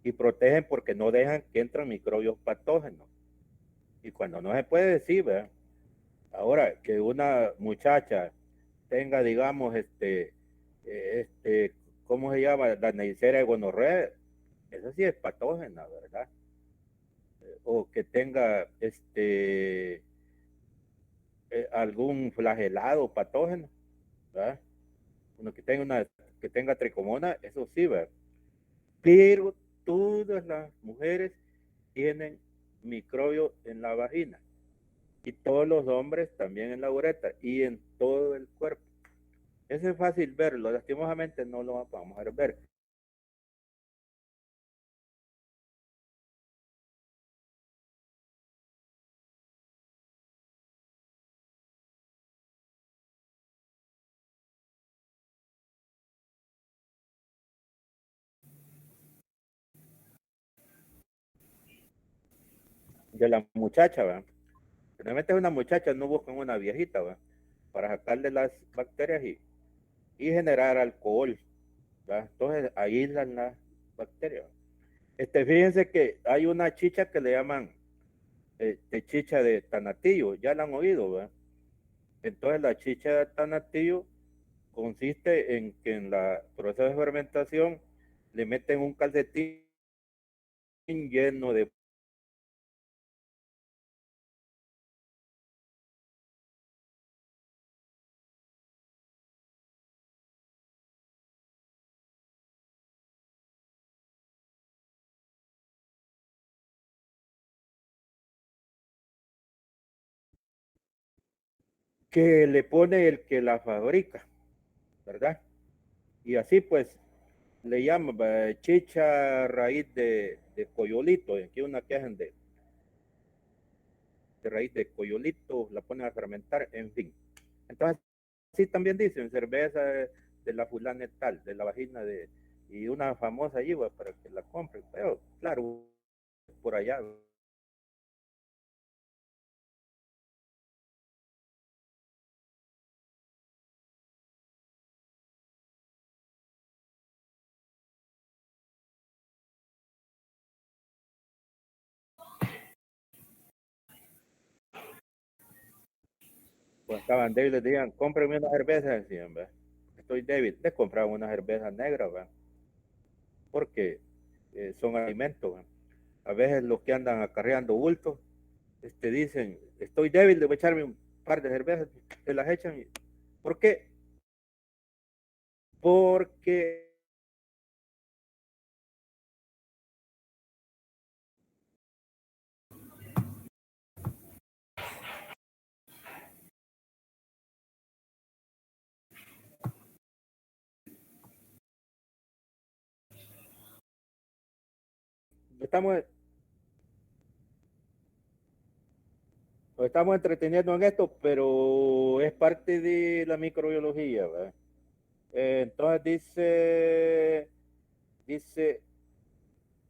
y protegen porque no dejan que entren microbios patógenos. Y cuando no se puede decir, ¿verdad? Ahora, que una muchacha tenga, digamos, ¿cómo se llama? La Neisseria gonorrea, esa sí es patógena, ¿verdad? O que tenga, algún flagelado patógeno, ¿verdad? Uno que tenga tricomona, eso sí, ¿verdad? Pero todas las mujeres tienen microbios en la vagina y todos los hombres también en la uretra y en todo el cuerpo. Eso es fácil verlo, lastimosamente no lo vamos a ver. De la muchacha, ¿va? Realmente es una muchacha, no buscan una viejita, ¿va? Para sacarle las bacterias y generar alcohol, ¿va? Entonces aíslan las bacterias. Fíjense que hay una chicha que le llaman chicha de tanatillo, ya la han oído, ¿verdad? Entonces la chicha de tanatillo consiste en que en la proceso de fermentación le meten un calcetín lleno de que le pone el que la fabrica, ¿verdad? Y así pues le llaman chicha raíz de coyolito, aquí una que hacen de raíz de coyolito, la ponen a fermentar, en fin. Entonces, sí también dicen cerveza de la fulana tal, de la vagina de, y una famosa allí, para que la compren, pero claro, por allá. Pues estaban débiles, decían, cómprenme una cerveza, decían, ¿verdad? Estoy débil, les compraban una cerveza negra, ¿verdad? Porque son alimentos, ¿verdad? A veces los que andan acarreando bultos, dicen, estoy débil, debo echarme un par de cervezas, se las echan. ¿Por qué? Porque estamos, nos estamos entreteniendo en esto, pero es parte de la microbiología, ¿verdad? Entonces dice,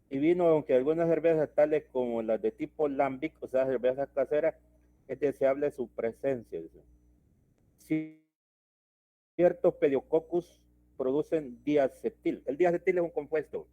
y vino, aunque algunas cervezas tales como las de tipo lambic, o sea, cervezas caseras, es deseable su presencia. Dice. Ciertos pediococcus producen diacetil. El diacetil es un compuesto.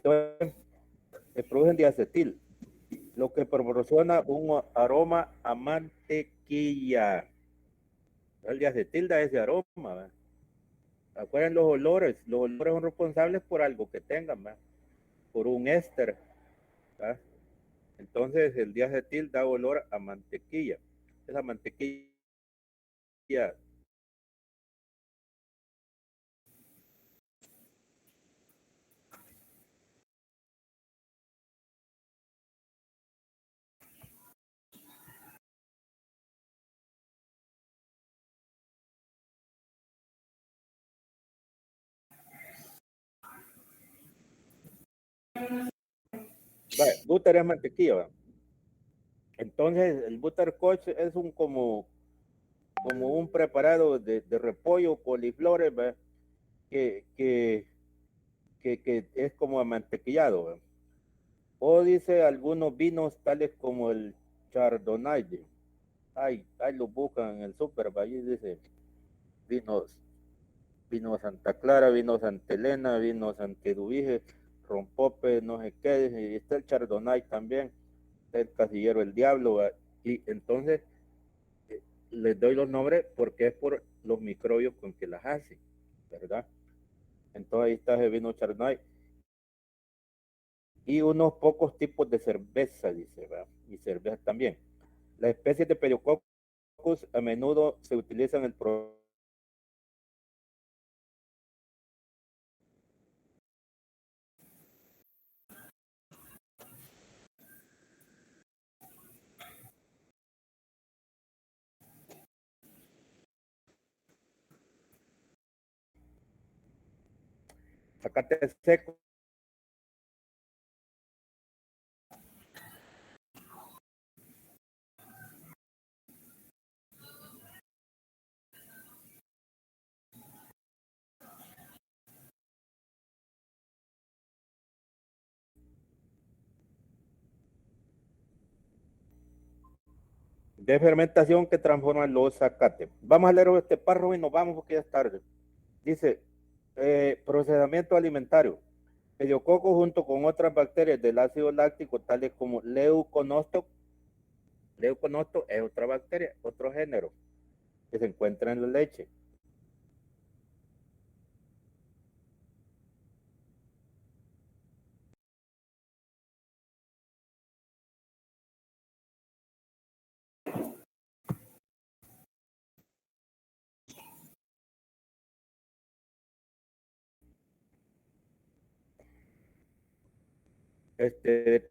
Entonces, producen diacetil, lo que proporciona un aroma a mantequilla. El diacetil da ese aroma, ¿verdad? Acuérdense los olores son responsables por algo que tengan, ¿verdad? Por un éster, ¿verdad? Entonces el diacetil da olor a mantequilla. Esa mantequilla butter es mantequilla, ¿verdad? Entonces el butterscotch es como un preparado de repollo, coliflores, ¿verdad? Que, que, que es como amantequillado, ¿verdad? O dice algunos vinos tales como el chardonnay. Ahí lo buscan en el súper, allí dice vinos, vino Santa Clara, vino Santa Elena, vino Santa Eduvige, Rompope, no sé qué, y está el chardonnay también, está el casillero el diablo, ¿verdad? Y entonces les doy los nombres porque es por los microbios con que las hacen, ¿verdad? Entonces ahí está el vino chardonnay y unos pocos tipos de cerveza, dice, ¿verdad? Y cerveza también. Las especies de Pediococcus a menudo se utilizan en el zacate seco. De fermentación que transforman los zacates. Vamos a leer este párrafo y nos vamos porque ya es tarde. Dice, procesamiento alimentario. Pediococcus junto con otras bacterias del ácido láctico, tales como leuconosto. Leuconosto es otra bacteria, otro género, que se encuentra en la leche. Este,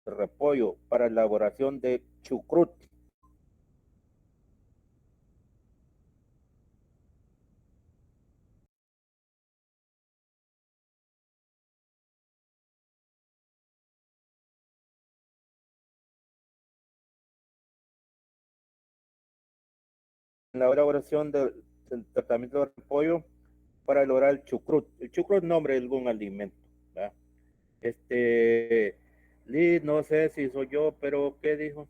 repollo para elaboración de chucrut. La elaboración del tratamiento de repollo para elaborar el chucrut. El chucrut es nombre de algún alimento, ¿verdad? Liz, no sé si soy yo, pero ¿qué dijo?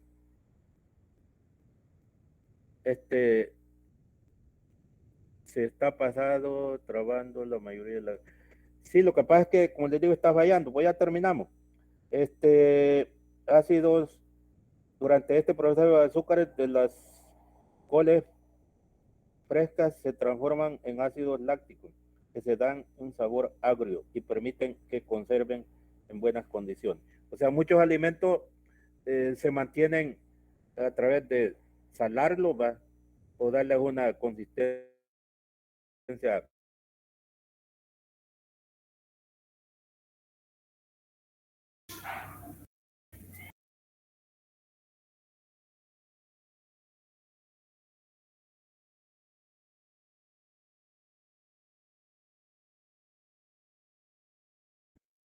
Se está pasando, trabando la mayoría de las... Sí, lo que pasa es que, como les digo, está fallando. Pues ya terminamos. Ácidos, durante este proceso de azúcares de las coles frescas se transforman en ácidos lácticos que se dan un sabor agrio y permiten que conserven en buenas condiciones. O sea, muchos alimentos se mantienen a través de salarlo, ¿va? O darles una consistencia.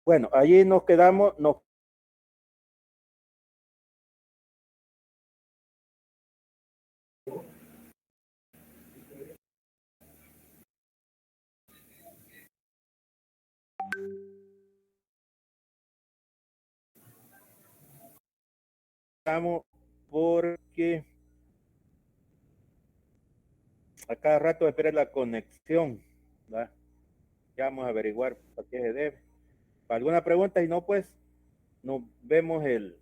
Bueno, allí nos quedamos, nos quedamos porque a cada rato espera la conexión, ¿va? Ya vamos a averiguar para qué se debe. ¿Para alguna pregunta? Y no, pues nos vemos el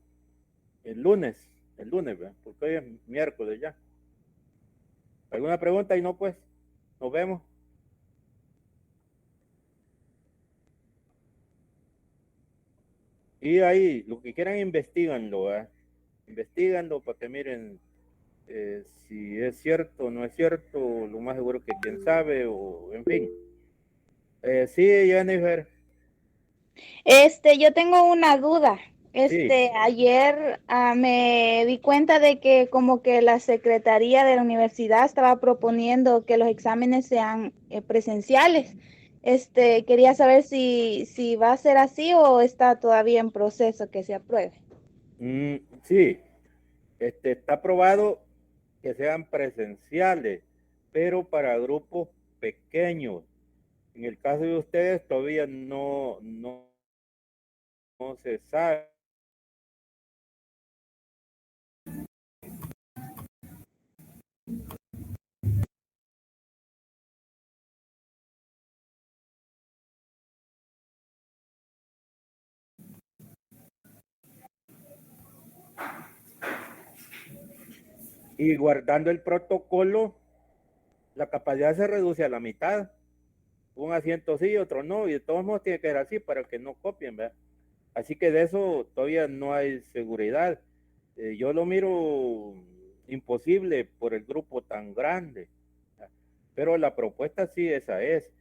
lunes, ¿verdad? Porque hoy es miércoles ya. ¿Alguna pregunta? Y no, pues nos vemos. Y ahí, lo que quieran, investiganlo, ¿verdad? Investiganlo para que miren si es cierto o no es cierto, lo más seguro que quién sabe, o en fin. Sí, Jennifer. Yo tengo una duda. Sí. Ayer me di cuenta de que como que la Secretaría de la Universidad estaba proponiendo que los exámenes sean presenciales. Quería saber si va a ser así o está todavía en proceso que se apruebe. Sí, está aprobado que sean presenciales, pero para grupos pequeños. En el caso de ustedes todavía no se sabe. Y guardando el protocolo, la capacidad se reduce a la mitad. Un asiento sí, otro no, y de todos modos tiene que ser así para que no copien, ¿verdad? Así que de eso todavía no hay seguridad. Yo lo miro imposible por el grupo tan grande. Pero la propuesta sí esa es,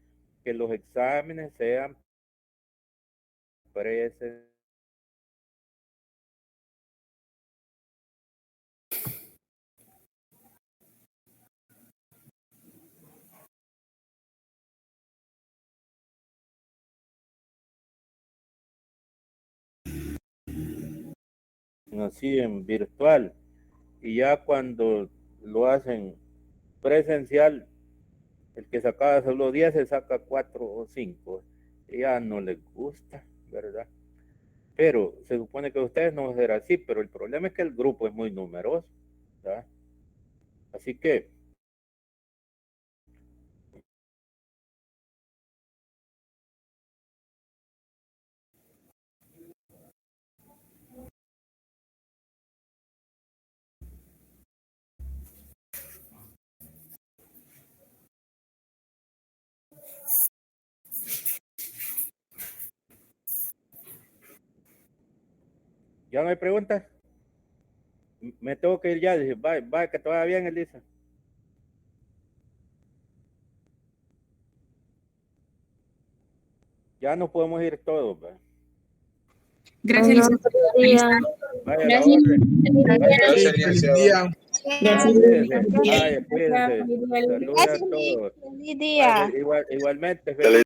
que los exámenes sean presenciales. Así en virtual, y ya cuando lo hacen presencial, el que sacaba solo 10 se saca 4 o 5, ya no les gusta, ¿verdad? Pero se supone que ustedes no va a ser así, pero el problema es que el grupo es muy numeroso, ¿verdad? Así que ¿Ya no hay preguntas? Me tengo que ir ya, dice, bye, que te vaya bien, Elisa. Ya no podemos ir todos, ¿va? Gracias, licenciado. Vaya, Gracias. la orden. Sí, feliz día. Cuídense. Vaya, cuídense. Saludos a todos. Feliz día. Vale, igualmente.